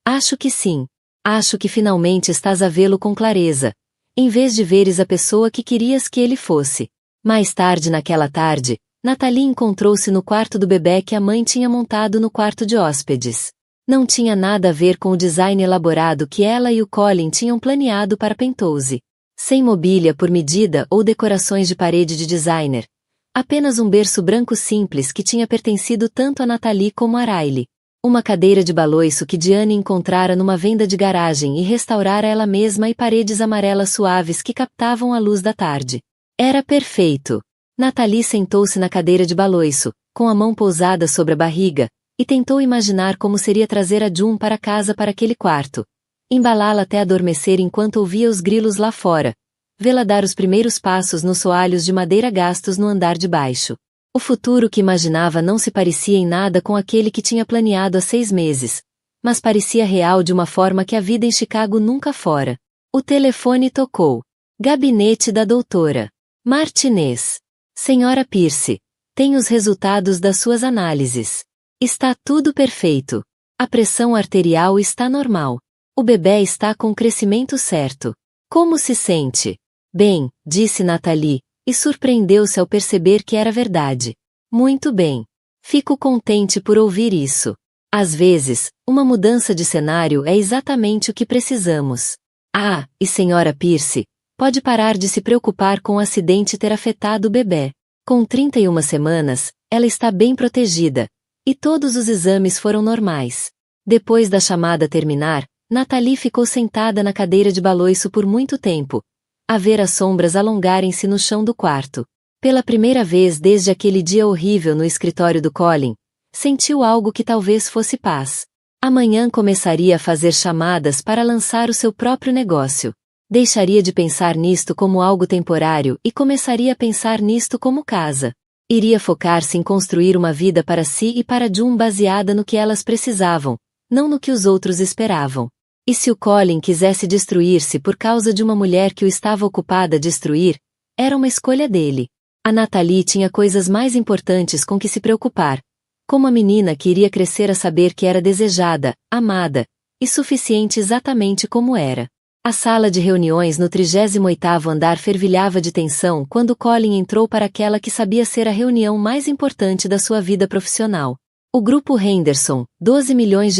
[SPEAKER 1] Acho que sim. Acho que finalmente estás a vê-lo com clareza, em vez de veres a pessoa que querias que ele fosse. Mais tarde naquela tarde, Natalie encontrou-se no quarto do bebê que a mãe tinha montado no quarto de hóspedes. Não tinha nada a ver com o design elaborado que ela e o Colin tinham planeado para Penthouse. Sem mobília por medida ou decorações de parede de designer. Apenas um berço branco simples que tinha pertencido tanto a Natalie como a Riley. Uma cadeira de baloiço que Diane encontrara numa venda de garagem e restaurara ela mesma e paredes amarelas suaves que captavam a luz da tarde. Era perfeito. Natalie sentou-se na cadeira de baloiço, com a mão pousada sobre a barriga, e tentou imaginar como seria trazer a June para casa para aquele quarto. Embalá-la até adormecer enquanto ouvia os grilos lá fora. Vê-la dar os primeiros passos nos soalhos de madeira gastos no andar de baixo. O futuro que imaginava não se parecia em nada com aquele que tinha planeado há 6 meses, mas parecia real de uma forma que a vida em Chicago nunca fora. O telefone tocou. Gabinete da doutora Martinez. Senhora Pierce, tenho os resultados das suas análises. Está tudo perfeito. A pressão arterial está normal. O bebê está com o crescimento certo. Como se sente? Bem, disse Natalie, e surpreendeu-se ao perceber que era verdade. Muito bem. Fico contente por ouvir isso. Às vezes, uma mudança de cenário é exatamente o que precisamos. Ah, e senhora Pierce, pode parar de se preocupar com o acidente ter afetado o bebê. Com 31 semanas, ela está bem protegida, e todos os exames foram normais. Depois da chamada terminar, Natalie ficou sentada na cadeira de baloiço por muito tempo, a ver as sombras alongarem-se no chão do quarto. Pela primeira vez desde aquele dia horrível no escritório do Colin, sentiu algo que talvez fosse paz. Amanhã começaria a fazer chamadas para lançar o seu próprio negócio. Deixaria de pensar nisto como algo temporário e começaria a pensar nisto como casa. Iria focar-se em construir uma vida para si e para June baseada no que elas precisavam, não no que os outros esperavam. E se o Colin quisesse destruir-se por causa de uma mulher que o estava ocupada a destruir, era uma escolha dele. A Natalie tinha coisas mais importantes com que se preocupar, como a menina que iria crescer a saber que era desejada, amada, e suficiente exatamente como era. A sala de reuniões no 38º andar fervilhava de tensão quando Colin entrou para aquela que sabia ser a reunião mais importante da sua vida profissional. O grupo Henderson, $12 milhões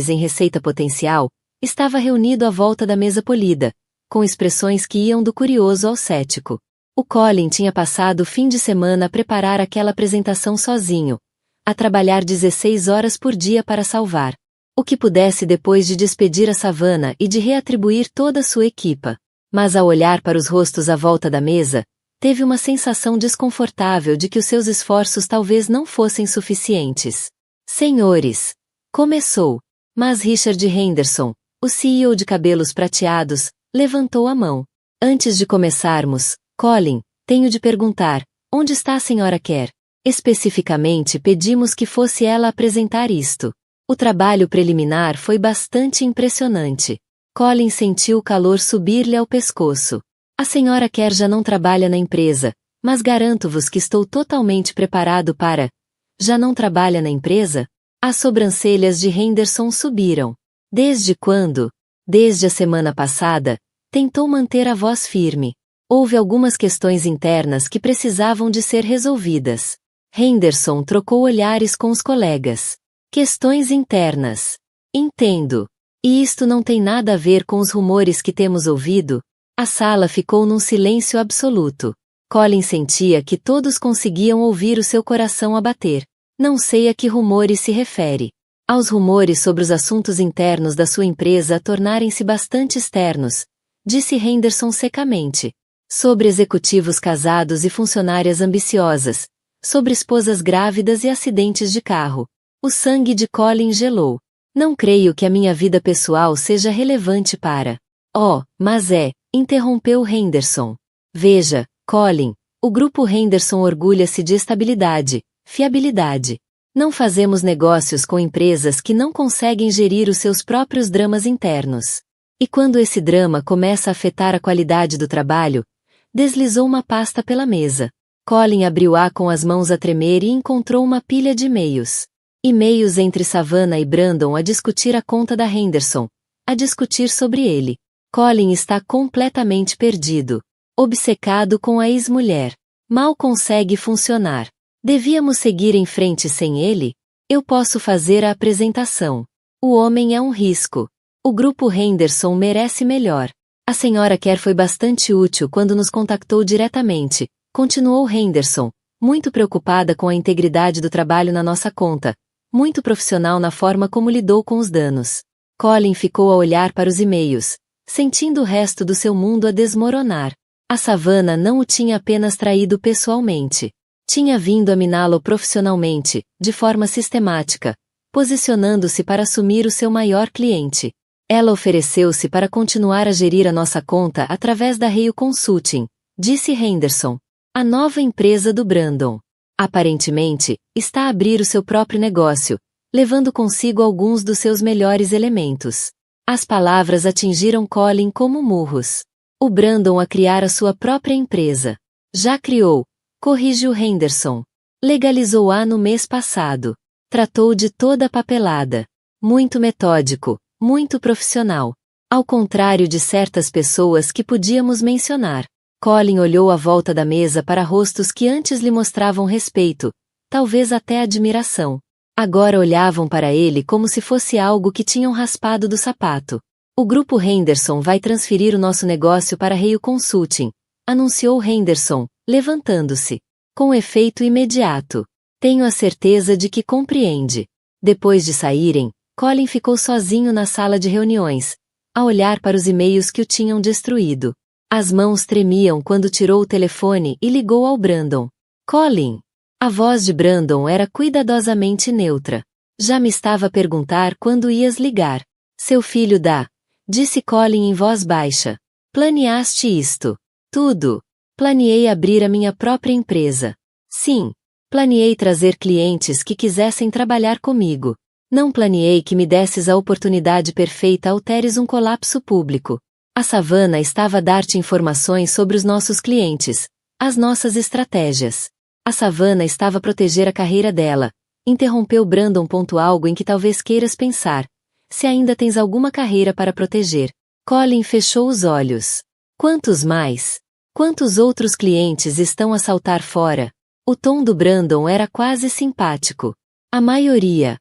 [SPEAKER 1] em receita potencial, estava reunido à volta da mesa polida, com expressões que iam do curioso ao cético. O Colin tinha passado o fim de semana a preparar aquela apresentação sozinho, a trabalhar 16 horas por dia para salvar o que pudesse depois de despedir a Savannah e de reatribuir toda a sua equipa. Mas ao olhar para os rostos à volta da mesa, teve uma sensação desconfortável de que os seus esforços talvez não fossem suficientes. Senhores, começou. Mas Richard Henderson, o CEO de cabelos prateados, levantou a mão. Antes de começarmos, Colin, tenho de perguntar, onde está a senhora Kerr? Especificamente pedimos que fosse ela apresentar isto. O trabalho preliminar foi bastante impressionante. Colin sentiu o calor subir-lhe ao pescoço. A senhora Kerr já não trabalha na empresa, mas garanto-vos que estou totalmente preparado para... Já não trabalha na empresa? As sobrancelhas de Henderson subiram. Desde quando? Desde a semana passada, tentou manter a voz firme. Houve algumas questões internas que precisavam de ser resolvidas. Henderson trocou olhares com os colegas. Questões internas. Entendo. E isto não tem nada a ver com os rumores que temos ouvido? A sala ficou num silêncio absoluto. Colin sentia que todos conseguiam ouvir o seu coração a bater. Não sei a que rumores se refere. Aos rumores sobre os assuntos internos da sua empresa tornarem-se bastante externos, disse Henderson secamente. Sobre executivos casados e funcionárias ambiciosas, sobre esposas grávidas e acidentes de carro. O sangue de Colin gelou. Não creio que a minha vida pessoal seja relevante para... Oh, mas é, interrompeu Henderson. Veja, Colin, o grupo Henderson orgulha-se de estabilidade, fiabilidade. Não fazemos negócios com empresas que não conseguem gerir os seus próprios dramas internos. E quando esse drama começa a afetar a qualidade do trabalho, deslizou uma pasta pela mesa. Colin abriu-a com as mãos a tremer e encontrou uma pilha de e-mails. E-mails entre Savannah e Brandon a discutir a conta da Henderson, a discutir sobre ele. Colin está completamente perdido. Obcecado com a ex-mulher. Mal consegue funcionar. Devíamos seguir em frente sem ele? Eu posso fazer a apresentação. O homem é um risco. O grupo Henderson merece melhor. A senhora Kerr foi bastante útil quando nos contactou diretamente, continuou Henderson, muito preocupada com a integridade do trabalho na nossa conta, muito profissional na forma como lidou com os danos. Colin ficou a olhar para os e-mails, sentindo o resto do seu mundo a desmoronar. A Savannah não o tinha apenas traído pessoalmente. Tinha vindo a miná-lo profissionalmente, de forma sistemática, posicionando-se para assumir o seu maior cliente. Ela ofereceu-se para continuar a gerir a nossa conta através da Rio Consulting, disse Henderson. A nova empresa do Brandon. Aparentemente, está a abrir o seu próprio negócio, levando consigo alguns dos seus melhores elementos. As palavras atingiram Colin como murros. O Brandon a criar a sua própria empresa. Já criou, corrigiu Henderson. Legalizou-a no mês passado. Tratou de toda a papelada. Muito metódico, muito profissional. Ao contrário de certas pessoas que podíamos mencionar. Colin olhou à volta da mesa para rostos que antes lhe mostravam respeito, talvez até admiração. Agora olhavam para ele como se fosse algo que tinham raspado do sapato. O grupo Henderson vai transferir o nosso negócio para Rio Consulting, anunciou Henderson, levantando-se. Com efeito imediato. Tenho a certeza de que compreende. Depois de saírem, Colin ficou sozinho na sala de reuniões, a olhar para os e-mails que o tinham destruído. As mãos tremiam quando tirou o telefone e ligou ao Brandon. Colin. A voz de Brandon era cuidadosamente neutra. Já me estava a perguntar quando ias ligar. Seu filho dá. Disse Colin em voz baixa. Planeaste isto? Tudo. Planeei abrir a minha própria empresa. Sim. Planeei trazer clientes que quisessem trabalhar comigo. Não planeei que me desses a oportunidade perfeita ao teres um colapso público. A Savannah estava a dar-te informações sobre os nossos clientes, as nossas estratégias. A Savannah estava a proteger a carreira dela. Interrompeu Brandon. Algo em que talvez queiras pensar. Se ainda tens alguma carreira para proteger. Colin fechou os olhos. Quantos mais? Quantos outros clientes estão a saltar fora? O tom do Brandon era quase simpático. A maioria.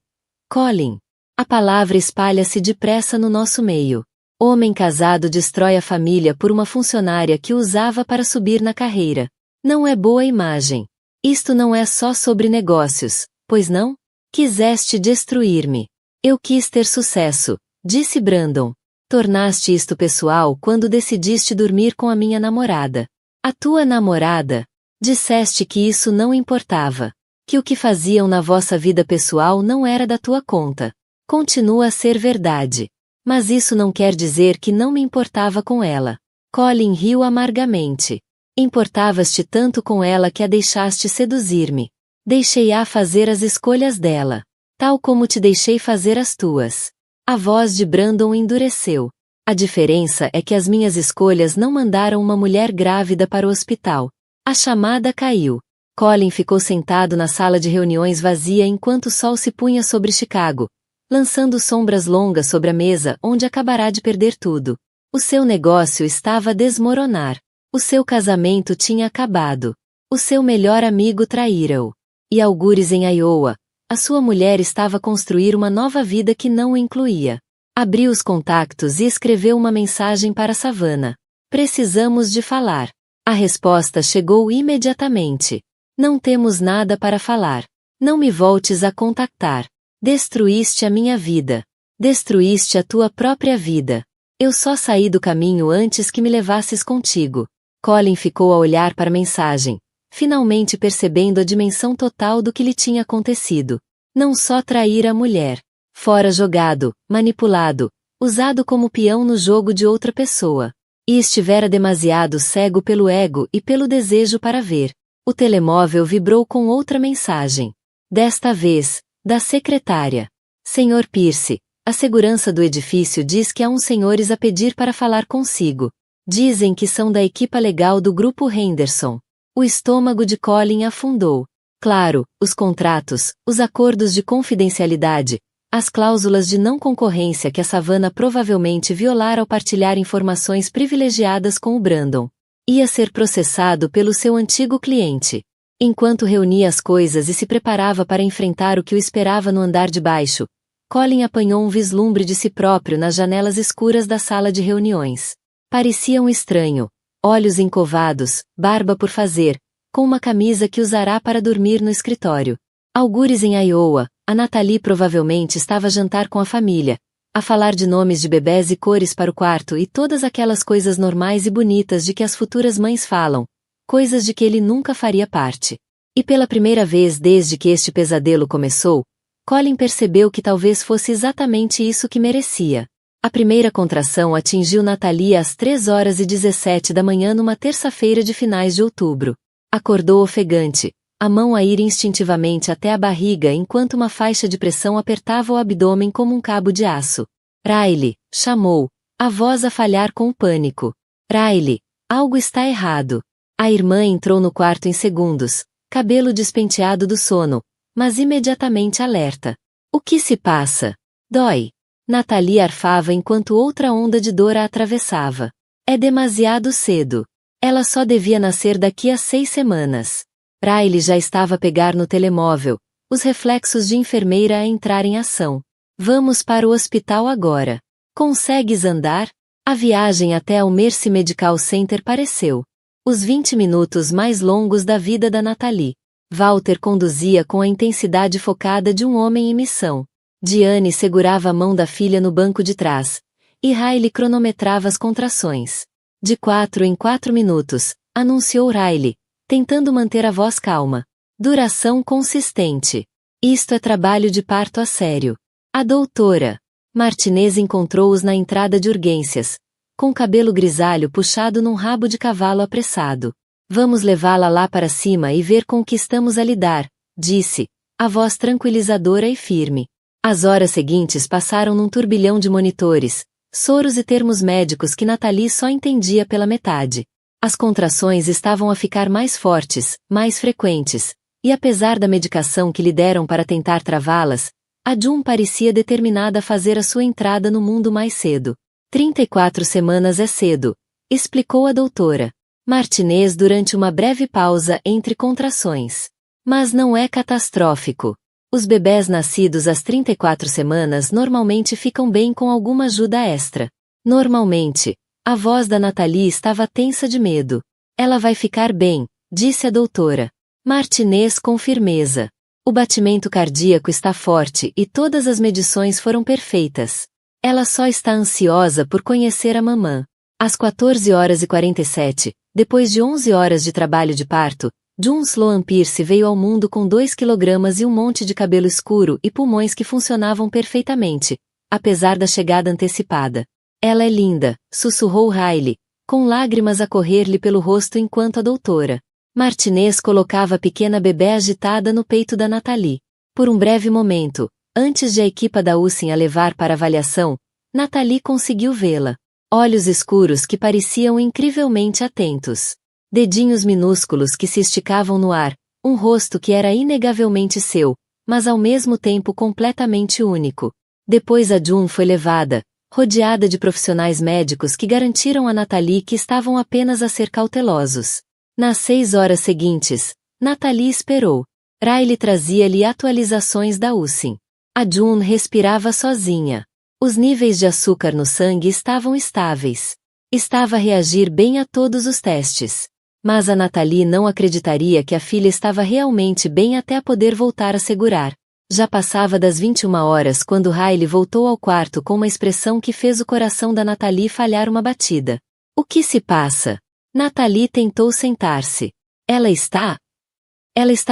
[SPEAKER 1] Colin. A palavra espalha-se depressa no nosso meio. Homem casado destrói a família por uma funcionária que o usava para subir na carreira. Não é boa imagem. Isto não é só sobre negócios, pois não? Quiseste destruir-me. Eu quis ter sucesso, disse Brandon. Tornaste isto pessoal quando decidiste dormir com a minha namorada. A tua namorada? Disseste que isso não importava. Que o que faziam na vossa vida pessoal não era da tua conta. Continua a ser verdade. Mas isso não quer dizer que não me importava com ela. Colin riu amargamente. Importavas-te tanto com ela que a deixaste seduzir-me. Deixei-a fazer as escolhas dela. Tal como te deixei fazer as tuas. A voz de Brandon endureceu. A diferença é que as minhas escolhas não mandaram uma mulher grávida para o hospital. A chamada caiu. Colin ficou sentado na sala de reuniões vazia enquanto o sol se punha sobre Chicago, lançando sombras longas sobre a mesa onde acabará de perder tudo. O seu negócio estava a desmoronar. O seu casamento tinha acabado. O seu melhor amigo traíra-o. E algures em Iowa, a sua mulher estava a construir uma nova vida que não o incluía. Abriu os contactos e escreveu uma mensagem para Savannah. Precisamos de falar. A resposta chegou imediatamente. Não temos nada para falar. Não me voltes a contactar. Destruíste a minha vida. Destruíste a tua própria vida. Eu só saí do caminho antes que me levasses contigo. Colin ficou a olhar para a mensagem, finalmente percebendo a dimensão total do que lhe tinha acontecido. Não só trair a mulher. Fora jogado, manipulado, usado como peão no jogo de outra pessoa. E estivera demasiado cego pelo ego e pelo desejo para ver. O telemóvel vibrou com outra mensagem. Desta vez, da secretária. Senhor Pierce, a segurança do edifício diz que há uns senhores a pedir para falar consigo. Dizem que são da equipa legal do grupo Henderson. O estômago de Colin afundou. Claro, os contratos, os acordos de confidencialidade, as cláusulas de não concorrência que a Savannah provavelmente violara ao partilhar informações privilegiadas com o Brandon. Ia ser processado pelo seu antigo cliente. Enquanto reunia as coisas e se preparava para enfrentar o que o esperava no andar de baixo, Colin apanhou um vislumbre de si próprio nas janelas escuras da sala de reuniões. Parecia um estranho, olhos encovados, barba por fazer, com uma camisa que usará para dormir no escritório. Algures em Iowa, a Natalie provavelmente estava a jantar com a família, a falar de nomes de bebés e cores para o quarto e todas aquelas coisas normais e bonitas de que as futuras mães falam, coisas de que ele nunca faria parte. E pela primeira vez desde que este pesadelo começou, Colin percebeu que talvez fosse exatamente isso que merecia. A primeira contração atingiu Natalie às 3h17 da manhã numa terça-feira de finais de outubro. Acordou ofegante, a mão a ir instintivamente até a barriga enquanto uma faixa de pressão apertava o abdômen como um cabo de aço. Riley, chamou, a voz a falhar com o pânico. Riley, algo está errado. A irmã entrou no quarto em segundos, cabelo despenteado do sono, mas imediatamente alerta. O que se passa? Dói. Natalie arfava enquanto outra onda de dor a atravessava. É demasiado cedo. Ela só devia nascer daqui a 6 semanas. Riley já estava a pegar no telemóvel, os reflexos de enfermeira a entrar em ação. Vamos para o hospital agora. Consegues andar? A viagem até ao Mercy Medical Center pareceu os 20 minutos mais longos da vida da Natalie. Walter conduzia com a intensidade focada de um homem em missão. Diane segurava a mão da filha no banco de trás, e Riley cronometrava as contrações. De 4 em 4 minutos, anunciou Riley, tentando manter a voz calma. Duração consistente. Isto é trabalho de parto a sério. A doutora Martinez encontrou-os na entrada de urgências, com cabelo grisalho puxado num rabo de cavalo apressado. Vamos levá-la lá para cima e ver com o que estamos a lidar, disse, a voz tranquilizadora e firme. As horas seguintes passaram num turbilhão de monitores, soros e termos médicos que Natalie só entendia pela metade. As contrações estavam a ficar mais fortes, mais frequentes, e apesar da medicação que lhe deram para tentar travá-las, a June parecia determinada a fazer a sua entrada no mundo mais cedo. 34 semanas é cedo, explicou a doutora Martinez durante uma breve pausa entre contrações. Mas não é catastrófico. Os bebés nascidos às 34 semanas normalmente ficam bem com alguma ajuda extra. Normalmente. A voz da Natalie estava tensa de medo. Ela vai ficar bem, disse a doutora Martinez com firmeza. O batimento cardíaco está forte e todas as medições foram perfeitas. Ela só está ansiosa por conhecer a mamã. Às 14h47, depois de 11 horas de trabalho de parto, June Sloan Pierce veio ao mundo com 2 kg e um monte de cabelo escuro e pulmões que funcionavam perfeitamente, apesar da chegada antecipada. Ela é linda, sussurrou Riley, com lágrimas a correr-lhe pelo rosto enquanto a doutora Martinez colocava a pequena bebê agitada no peito da Natalie. Por um breve momento, antes de a equipa da USIN a levar para avaliação, Natalie conseguiu vê-la. Olhos escuros que pareciam incrivelmente atentos. Dedinhos minúsculos que se esticavam no ar, Um rosto que era inegavelmente seu, mas ao mesmo tempo completamente único. Depois a June foi levada, rodeada de profissionais médicos que garantiram a Natalie que estavam apenas a ser cautelosos. Nas 6 horas seguintes, Natalie esperou. Riley trazia-lhe atualizações da USIN. A June respirava sozinha. Os níveis de açúcar no sangue estavam estáveis. Estava a reagir bem a todos os testes. Mas a Natalie não acreditaria que a filha estava realmente bem até a poder voltar a segurar. Já passava das 21 horas quando Riley voltou ao quarto com uma expressão que fez o coração da Natalie falhar uma batida. O que se passa? Natalie tentou sentar-se. Ela está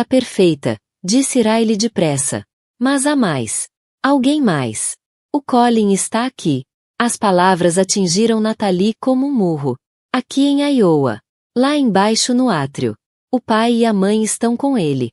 [SPEAKER 1] perfeita, disse Riley depressa. Mas há mais. Alguém mais. O Colin está aqui. As palavras atingiram Natalie como um murro. Aqui em Iowa. Lá embaixo no átrio. O pai e a mãe estão com ele.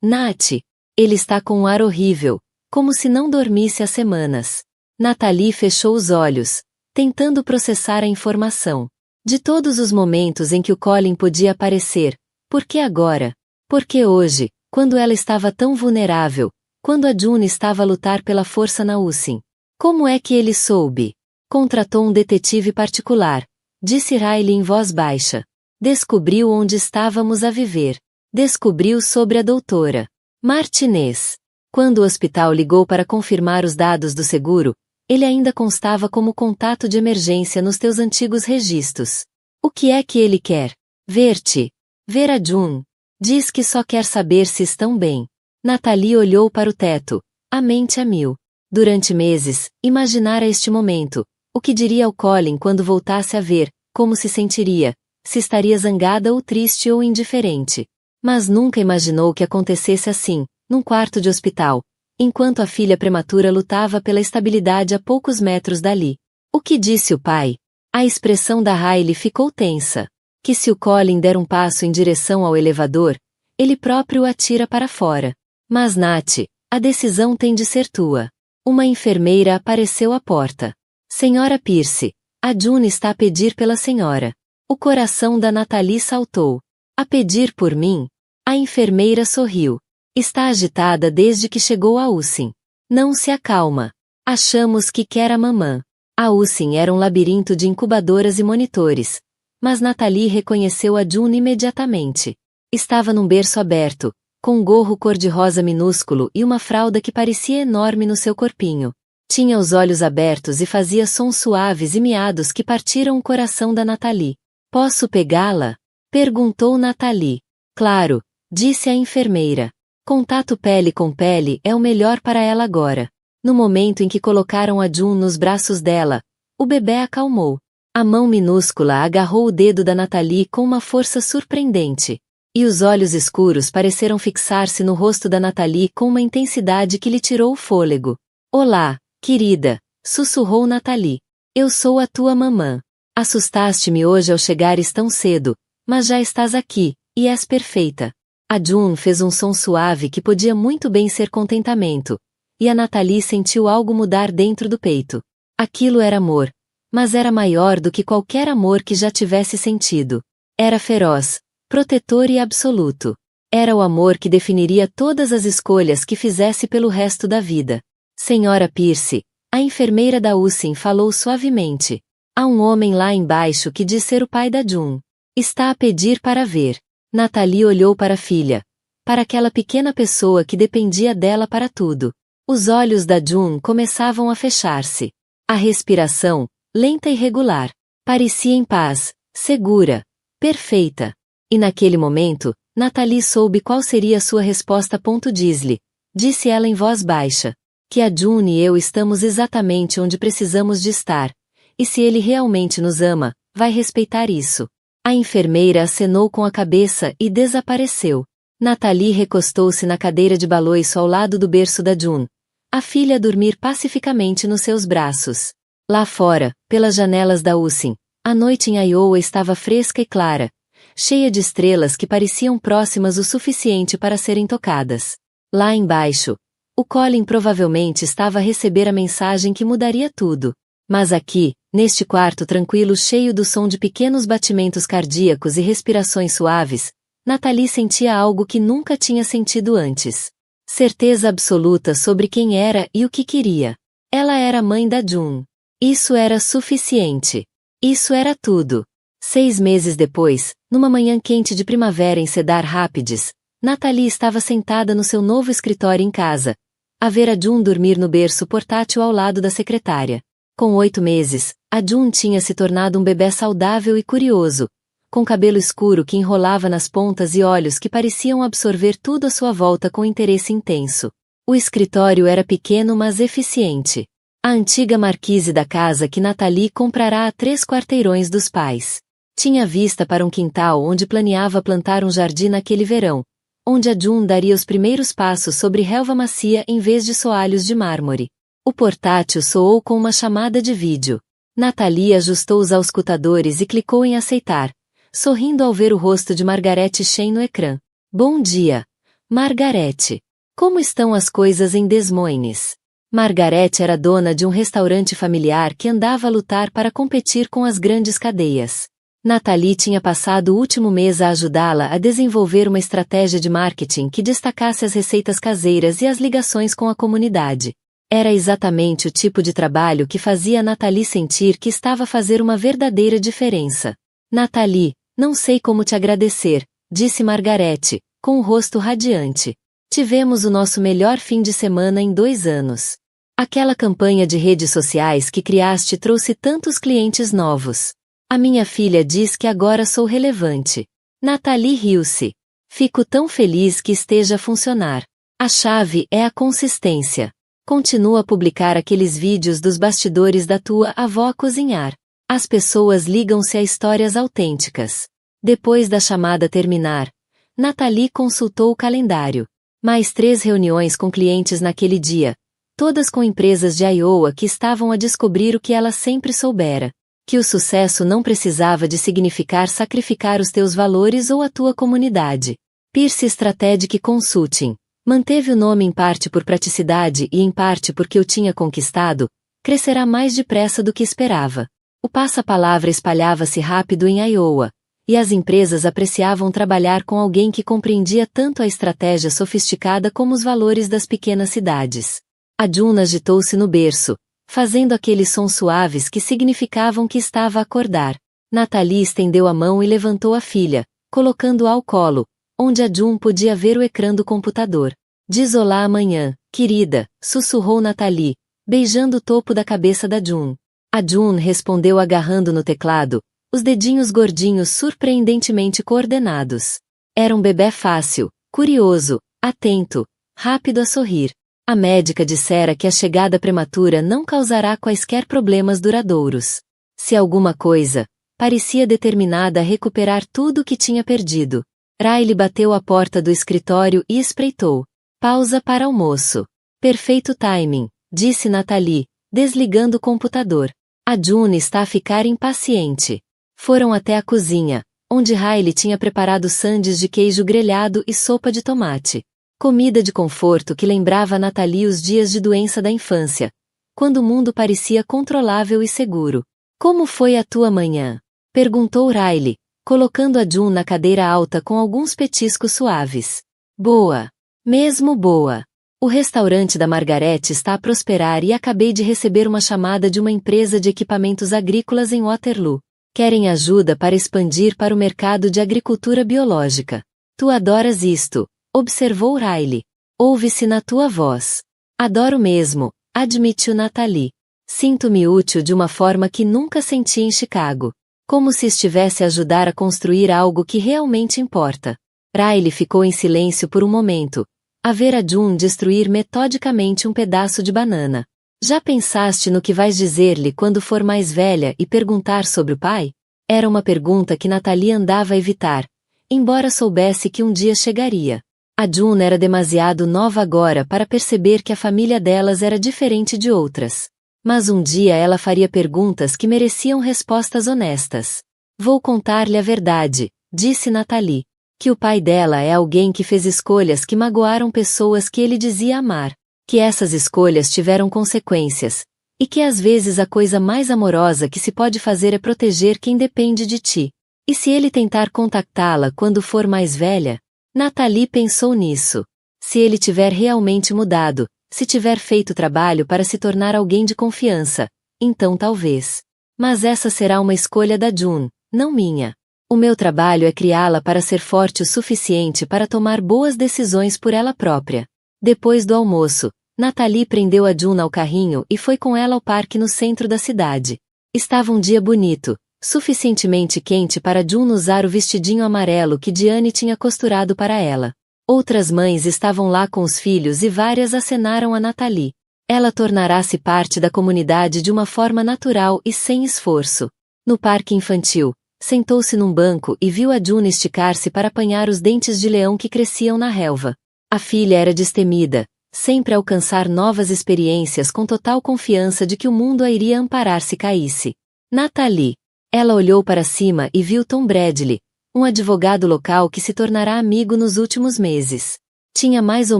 [SPEAKER 1] Nat. Ele está com um ar horrível, como se não dormisse há semanas. Natalie fechou os olhos, tentando processar a informação. De todos os momentos em que o Colin podia aparecer, por que agora? Por que hoje, quando ela estava tão vulnerável, quando a June estava a lutar pela força na USIN? Como é que ele soube? Contratou um detetive particular, disse Riley em voz baixa. Descobriu onde estávamos a viver. Descobriu sobre a doutora Martinez. Quando o hospital ligou para confirmar os dados do seguro, ele ainda constava como contato de emergência nos teus antigos registros. O que é que ele quer? Ver-te. Ver a June. Diz que só quer saber se estão bem. Natalie olhou para o teto, a mente a mil. Durante meses, imaginara este momento. O que diria ao Colin quando voltasse a ver, como se sentiria, se estaria zangada ou triste ou indiferente. Mas nunca imaginou que acontecesse assim, num quarto de hospital, enquanto a filha prematura lutava pela estabilidade a poucos metros dali. O que disse o pai? A expressão da Riley ficou tensa. Que se o Colin der um passo em direção ao elevador, ele próprio o atira para fora. Mas Nat, a decisão tem de ser tua. Uma enfermeira apareceu à porta. Senhora Pierce, a June está a pedir pela senhora. O coração da Natalie saltou. A pedir por mim? A enfermeira sorriu. Está agitada desde que chegou a USIN. Não se acalma. Achamos que quer a mamã. A USIN era um labirinto de incubadoras e monitores. Mas Natalie reconheceu a June imediatamente. Estava num berço aberto, com um gorro cor-de-rosa minúsculo e uma fralda que parecia enorme no seu corpinho. Tinha os olhos abertos e fazia sons suaves e miados que partiram o coração da Natalie. Posso pegá-la? Perguntou Natalie. Claro, disse a enfermeira. Contato pele com pele é o melhor para ela agora. No momento em que colocaram a June nos braços dela, o bebê acalmou. A mão minúscula agarrou o dedo da Natalie com uma força surpreendente. E os olhos escuros pareceram fixar-se no rosto da Natalie com uma intensidade que lhe tirou o fôlego. Olá, querida, sussurrou Natalie. Eu sou a tua mamã. Assustaste-me hoje ao chegares tão cedo, mas já estás aqui, e és perfeita. A June fez um som suave que podia muito bem ser contentamento, e a Natalie sentiu algo mudar dentro do peito. Aquilo era amor, mas era maior do que qualquer amor que já tivesse sentido. Era feroz, protetor e absoluto. Era o amor que definiria todas as escolhas que fizesse pelo resto da vida. Senhora Pierce, a enfermeira da USIN falou suavemente. Há um homem lá embaixo que diz ser o pai da June. Está a pedir para ver. Natalie olhou para a filha. Para aquela pequena pessoa que dependia dela para tudo. Os olhos da June começavam a fechar-se. A respiração, lenta e regular, parecia em paz, segura, perfeita. E naquele momento, Natalie soube qual seria a sua resposta. Diz-lhe, disse ela em voz baixa, que a June e eu estamos exatamente onde precisamos de estar, e se ele realmente nos ama, vai respeitar isso. A enfermeira acenou com a cabeça e desapareceu. Natalie recostou-se na cadeira de balanço ao lado do berço da June, a filha a dormir pacificamente nos seus braços. Lá fora, pelas janelas da USIN, a noite em Iowa estava fresca e clara, cheia de estrelas que pareciam próximas o suficiente para serem tocadas. Lá embaixo, o Colin provavelmente estava a receber a mensagem que mudaria tudo. Mas aqui, neste quarto tranquilo cheio do som de pequenos batimentos cardíacos e respirações suaves, Nathalie sentia algo que nunca tinha sentido antes. Certeza absoluta sobre quem era e o que queria. Ela era a mãe da June. Isso era suficiente. Isso era tudo. 6 meses depois, numa manhã quente de primavera em Cedar Rapids, Nathalie estava sentada no seu novo escritório em casa, a ver a June dormir no berço portátil ao lado da secretária. Com 8 meses, a June tinha se tornado um bebê saudável e curioso, com cabelo escuro que enrolava nas pontas e olhos que pareciam absorver tudo à sua volta com interesse intenso. O escritório era pequeno mas eficiente. A antiga marquise da casa que Nathalie comprará a 3 quarteirões dos pais. Tinha vista para um quintal onde planeava plantar um jardim naquele verão, onde a June daria os primeiros passos sobre relva macia em vez de soalhos de mármore. O portátil soou com uma chamada de vídeo. Nathalie ajustou os auscultadores e clicou em aceitar, sorrindo ao ver o rosto de Margarete Chen no ecrã. Bom dia, Margarete. Como estão as coisas em Des Moines? Margarete era dona de um restaurante familiar que andava a lutar para competir com as grandes cadeias. Nathalie tinha passado o último mês a ajudá-la a desenvolver uma estratégia de marketing que destacasse as receitas caseiras e as ligações com a comunidade. Era exatamente o tipo de trabalho que fazia Nathalie sentir que estava a fazer uma verdadeira diferença. Nathalie, não sei como te agradecer, disse Margarete, com o rosto radiante. Tivemos o nosso melhor fim de semana em 2 anos. Aquela campanha de redes sociais que criaste trouxe tantos clientes novos. A minha filha diz que agora sou relevante. Nathalie riu-se. Fico tão feliz que esteja a funcionar. A chave é a consistência. Continua a publicar aqueles vídeos dos bastidores da tua avó a cozinhar. As pessoas ligam-se a histórias autênticas. Depois da chamada terminar, Nathalie consultou o calendário. Mais 3 reuniões com clientes naquele dia, todas com empresas de Iowa que estavam a descobrir o que ela sempre soubera. Que o sucesso não precisava de significar sacrificar os teus valores ou a tua comunidade. Pierce Strategic Consulting manteve o nome em parte por praticidade e em parte porque o tinha conquistado, crescerá mais depressa do que esperava. O passa-palavra espalhava-se rápido em Iowa, e as empresas apreciavam trabalhar com alguém que compreendia tanto a estratégia sofisticada como os valores das pequenas cidades. A June agitou-se no berço, fazendo aqueles sons suaves que significavam que estava a acordar. Nathalie estendeu a mão e levantou a filha, colocando-a ao colo, onde a June podia ver o ecrã do computador. Diz olá amanhã, querida, sussurrou Nathalie, beijando o topo da cabeça da June. A June respondeu agarrando no teclado, os dedinhos gordinhos surpreendentemente coordenados. Era um bebê fácil, curioso, atento, rápido a sorrir. A médica dissera que a chegada prematura não causará quaisquer problemas duradouros. Se alguma coisa, parecia determinada a recuperar tudo o que tinha perdido. Riley bateu à porta do escritório e espreitou. Pausa para almoço. Perfeito timing, disse Nathalie, desligando o computador. A June está a ficar impaciente. Foram até a cozinha, onde Riley tinha preparado sandes de queijo grelhado e sopa de tomate. Comida de conforto que lembrava a Nathalie os dias de doença da infância, quando o mundo parecia controlável e seguro. Como foi a tua manhã? Perguntou Riley, colocando a June na cadeira alta com alguns petiscos suaves. Boa. Mesmo boa. O restaurante da Margarete está a prosperar e acabei de receber uma chamada de uma empresa de equipamentos agrícolas em Waterloo. Querem ajuda para expandir para o mercado de agricultura biológica. Tu adoras isto, observou Riley. Ouve-se na tua voz. Adoro mesmo, admitiu Nathalie. Sinto-me útil de uma forma que nunca senti em Chicago. Como se estivesse a ajudar a construir algo que realmente importa. Riley ficou em silêncio por um momento, a ver a June destruir metodicamente um pedaço de banana. Já pensaste no que vais dizer-lhe quando for mais velha e perguntar sobre o pai? Era uma pergunta que Nathalie andava a evitar, embora soubesse que um dia chegaria. A June era demasiado nova agora para perceber que a família delas era diferente de outras. Mas um dia ela faria perguntas que mereciam respostas honestas. Vou contar-lhe a verdade, disse Nathalie. Que o pai dela é alguém que fez escolhas que magoaram pessoas que ele dizia amar. Que essas escolhas tiveram consequências. E que às vezes a coisa mais amorosa que se pode fazer é proteger quem depende de ti. E se ele tentar contactá-la quando for mais velha? Nathalie pensou nisso. Se ele tiver realmente mudado, se tiver feito trabalho para se tornar alguém de confiança, então talvez. Mas essa será uma escolha da June, não minha. O meu trabalho é criá-la para ser forte o suficiente para tomar boas decisões por ela própria. Depois do almoço, Nathalie prendeu a June ao carrinho e foi com ela ao parque no centro da cidade. Estava um dia bonito, suficientemente quente para June usar o vestidinho amarelo que Diane tinha costurado para ela. Outras mães estavam lá com os filhos e várias acenaram a Nathalie. Ela tornará-se parte da comunidade de uma forma natural e sem esforço. No parque infantil, sentou-se num banco e viu a June esticar-se para apanhar os dentes de leão que cresciam na relva. A filha era destemida, sempre a alcançar novas experiências com total confiança de que o mundo a iria amparar se caísse. Nathalie. Ela olhou para cima e viu Tom Bradley, um advogado local que se tornará amigo nos últimos meses. Tinha mais ou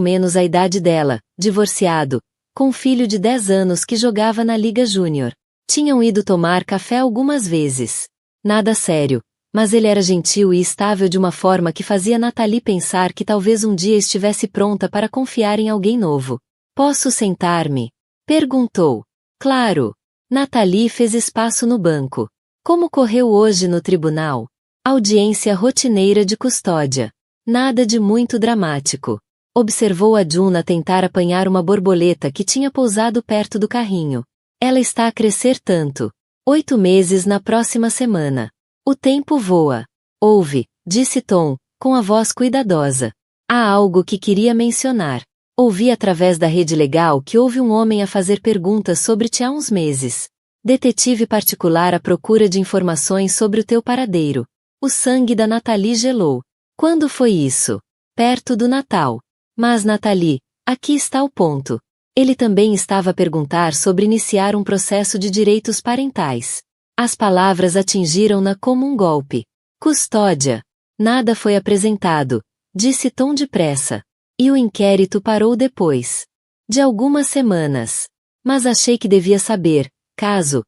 [SPEAKER 1] menos a idade dela, divorciado, com um filho de 10 anos que jogava na Liga Júnior. Tinham ido tomar café algumas vezes. Nada sério, mas ele era gentil e estável de uma forma que fazia Nathalie pensar que talvez um dia estivesse pronta para confiar em alguém novo. Posso sentar-me? Perguntou. Claro. Nathalie fez espaço no banco. Como correu hoje no tribunal? Audiência rotineira de custódia. Nada de muito dramático. Observou a June a tentar apanhar uma borboleta que tinha pousado perto do carrinho. Ela está a crescer tanto. 8 meses na próxima semana. O tempo voa. Ouve, disse Tom, com a voz cuidadosa. Há algo que queria mencionar. Ouvi através da rede legal que houve um homem a fazer perguntas sobre-te há uns meses. Detetive particular à procura de informações sobre o teu paradeiro. O sangue da Nathalie gelou. Quando foi isso? Perto do Natal. Mas Nathalie, aqui está o ponto. Ele também estava a perguntar sobre iniciar um processo de direitos parentais. As palavras atingiram-na como um golpe. Custódia. Nada foi apresentado, disse Tom depressa. E o inquérito parou depois de algumas semanas. Mas achei que devia saber, caso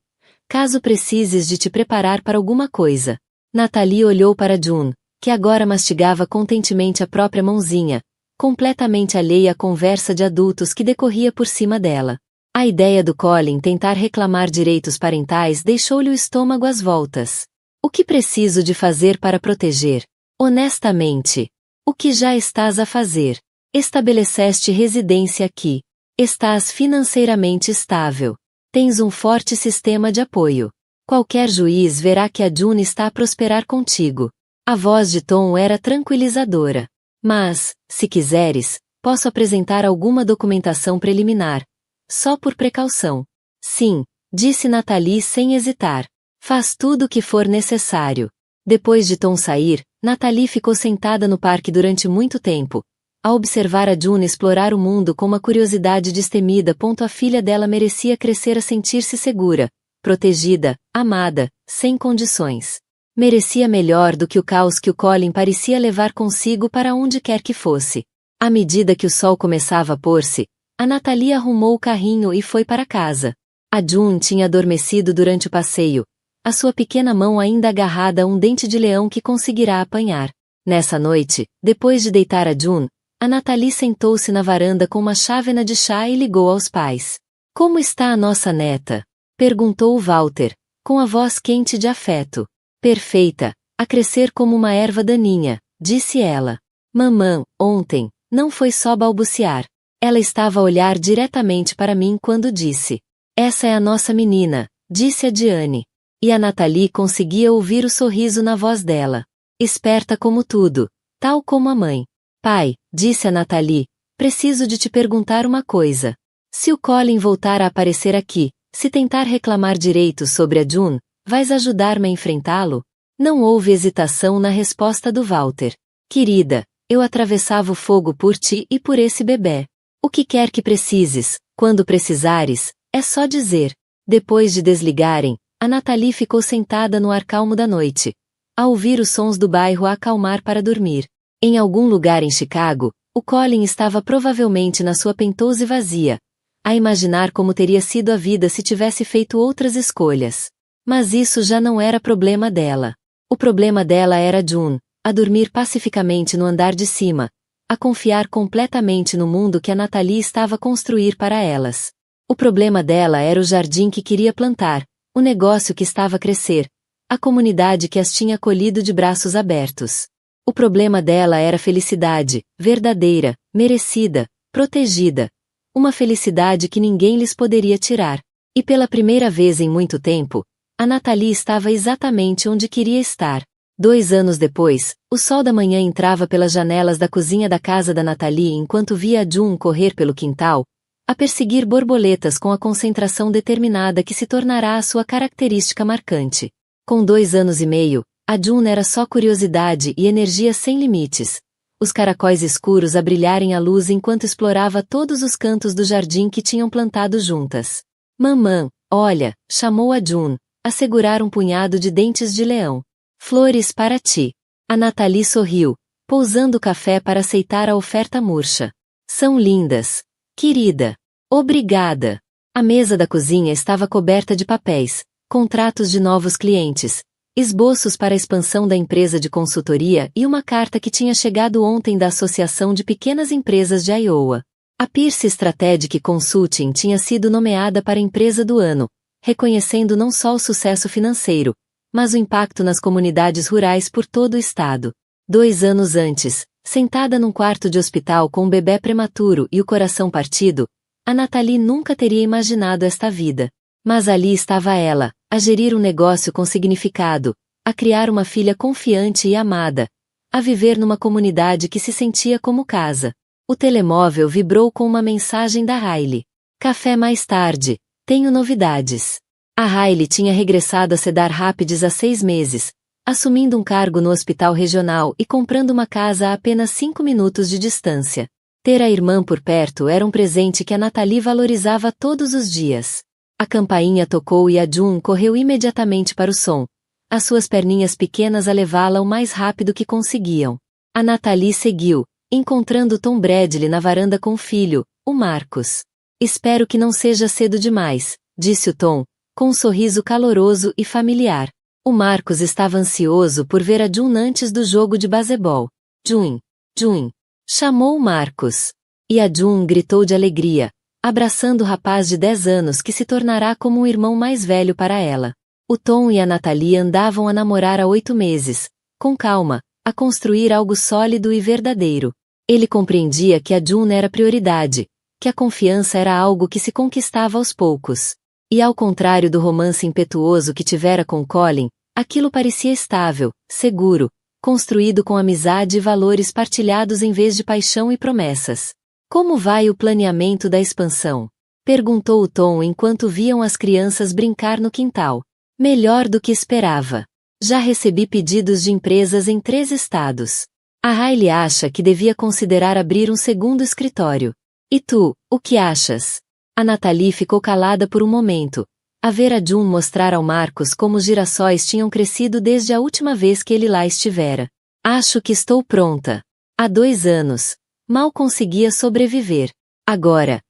[SPEAKER 1] precises de te preparar para alguma coisa. Nathalie olhou para June, que agora mastigava contentemente a própria mãozinha, completamente alheia à conversa de adultos que decorria por cima dela. A ideia do Colin tentar reclamar direitos parentais deixou-lhe o estômago às voltas. O que preciso de fazer para proteger? Honestamente. O que já estás a fazer? Estabeleceste residência aqui. Estás financeiramente estável. Tens um forte sistema de apoio. Qualquer juiz verá que a June está a prosperar contigo. A voz de Tom era tranquilizadora. Mas, se quiseres, posso apresentar alguma documentação preliminar. Só por precaução. Sim, disse Nathalie sem hesitar. Faz tudo o que for necessário. Depois de Tom sair, Nathalie ficou sentada no parque durante muito tempo, a observar a June explorar o mundo com uma curiosidade destemida. A filha dela merecia crescer a sentir-se segura, protegida, amada, sem condições. Merecia melhor do que o caos que o Colin parecia levar consigo para onde quer que fosse. À medida que o sol começava a pôr-se, a Nathalie arrumou o carrinho e foi para casa. A June tinha adormecido durante o passeio, a sua pequena mão ainda agarrada a um dente de leão que conseguirá apanhar. Nessa noite, depois de deitar a June, a Nathalie sentou-se na varanda com uma chávena de chá e ligou aos pais. Como está a nossa neta? Perguntou o Walter, com a voz quente de afeto. Perfeita, a crescer como uma erva daninha, disse ela. Mamã, ontem, não foi só balbuciar. Ela estava a olhar diretamente para mim quando disse. Essa é a nossa menina, disse a Diane. E a Nathalie conseguia ouvir o sorriso na voz dela. Esperta como tudo, tal como a mãe. Pai, disse a Nathalie, preciso de te perguntar uma coisa. Se o Colin voltar a aparecer aqui, se tentar reclamar direitos sobre a June, vais ajudar-me a enfrentá-lo? Não houve hesitação na resposta do Walter. Querida, eu atravessava o fogo por ti e por esse bebê. O que quer que precises, quando precisares, é só dizer. Depois de desligarem, a Nathalie ficou sentada no ar calmo da noite, a ouvir os sons do bairro a acalmar para dormir. Em algum lugar em Chicago, o Colin estava provavelmente na sua penthouse vazia, a imaginar como teria sido a vida se tivesse feito outras escolhas. Mas isso já não era problema dela. O problema dela era June, a dormir pacificamente no andar de cima, a confiar completamente no mundo que a Natalie estava a construir para elas. O problema dela era o jardim que queria plantar, o negócio que estava a crescer, a comunidade que as tinha acolhido de braços abertos. O problema dela era felicidade, verdadeira, merecida, protegida. Uma felicidade que ninguém lhes poderia tirar. E pela primeira vez em muito tempo, a Natalie estava exatamente onde queria estar. 2 anos depois, o sol da manhã entrava pelas janelas da cozinha da casa da Natalie enquanto via a June correr pelo quintal, a perseguir borboletas com a concentração determinada que se tornará a sua característica marcante. Com 2 anos e meio, a June era só curiosidade e energia sem limites. Os caracóis escuros a brilharem à luz enquanto explorava todos os cantos do jardim que tinham plantado juntas. Mamã, olha, chamou a June, a segurar um punhado de dentes de leão. Flores para ti. A Natalie sorriu, pousando o café para aceitar a oferta murcha. São lindas. Querida. Obrigada. A mesa da cozinha estava coberta de papéis, contratos de novos clientes, esboços para a expansão da empresa de consultoria e uma carta que tinha chegado ontem da Associação de Pequenas Empresas de Iowa. A Pierce Strategic Consulting tinha sido nomeada para Empresa do Ano, reconhecendo não só o sucesso financeiro, mas o impacto nas comunidades rurais por todo o estado. 2 anos antes, sentada num quarto de hospital com um bebê prematuro e o coração partido, a Natalie nunca teria imaginado esta vida. Mas ali estava ela, a gerir um negócio com significado, a criar uma filha confiante e amada, a viver numa comunidade que se sentia como casa. O telemóvel vibrou com uma mensagem da Riley. Café mais tarde, tenho novidades. A Riley tinha regressado a Cedar Rapids há 6 meses, assumindo um cargo no hospital regional e comprando uma casa a apenas 5 minutos de distância. Ter a irmã por perto era um presente que a Natalie valorizava todos os dias. A campainha tocou e a June correu imediatamente para o som, as suas perninhas pequenas a levá-la o mais rápido que conseguiam. A Natalie seguiu, encontrando Tom Bradley na varanda com o filho, o Marcos. Espero que não seja cedo demais, disse o Tom, com um sorriso caloroso e familiar. O Marcos estava ansioso por ver a June antes do jogo de baseball. June, June, chamou o Marcos. E a June gritou de alegria, abraçando o rapaz de 10 anos que se tornará como um irmão mais velho para ela. O Tom e a Natalie andavam a namorar há 8 meses, com calma, a construir algo sólido e verdadeiro. Ele compreendia que a June era prioridade, que a confiança era algo que se conquistava aos poucos. E ao contrário do romance impetuoso que tivera com Colin, aquilo parecia estável, seguro, construído com amizade e valores partilhados em vez de paixão e promessas. Como vai o planeamento da expansão? Perguntou o Tom enquanto viam as crianças brincar no quintal. Melhor do que esperava. Já recebi pedidos de empresas em 3 estados. A Riley acha que devia considerar abrir um segundo escritório. E tu, o que achas? A Natalie ficou calada por um momento, a ver a June mostrar ao Marcos como os girassóis tinham crescido desde a última vez que ele lá estivera. Acho que estou pronta. Há 2 anos. Mal conseguia sobreviver. Agora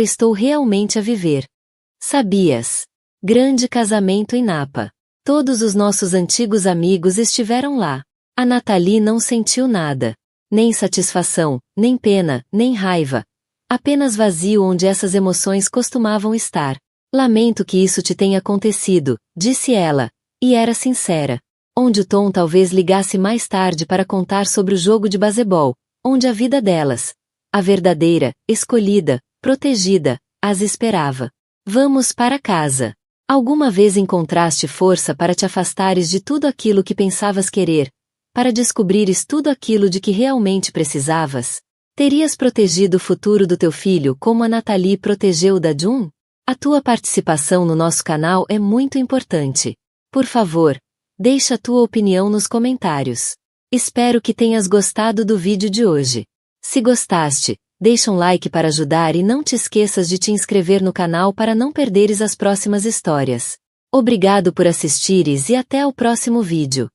[SPEAKER 1] estou realmente a viver. Sabias? Grande casamento em Napa. Todos os nossos antigos amigos estiveram lá. A Natalie não sentiu nada. Nem satisfação, nem pena, nem raiva. Apenas vazio onde essas emoções costumavam estar. Lamento que isso te tenha acontecido, disse ela, e era sincera. Onde o Tom talvez ligasse mais tarde para contar sobre o jogo de baseball, onde a vida delas, a verdadeira, escolhida, protegida, as esperava. Vamos para casa. Alguma vez encontraste força para te afastares de tudo aquilo que pensavas querer, para descobrires tudo aquilo de que realmente precisavas? Terias protegido o futuro do teu filho como a Natalie protegeu o da June? A tua participação no nosso canal é muito importante. Por favor, deixa a tua opinião nos comentários. Espero que tenhas gostado do vídeo de hoje. Se gostaste, deixa um like para ajudar e não te esqueças de te inscrever no canal para não perderes as próximas histórias. Obrigado por assistires e até o próximo vídeo.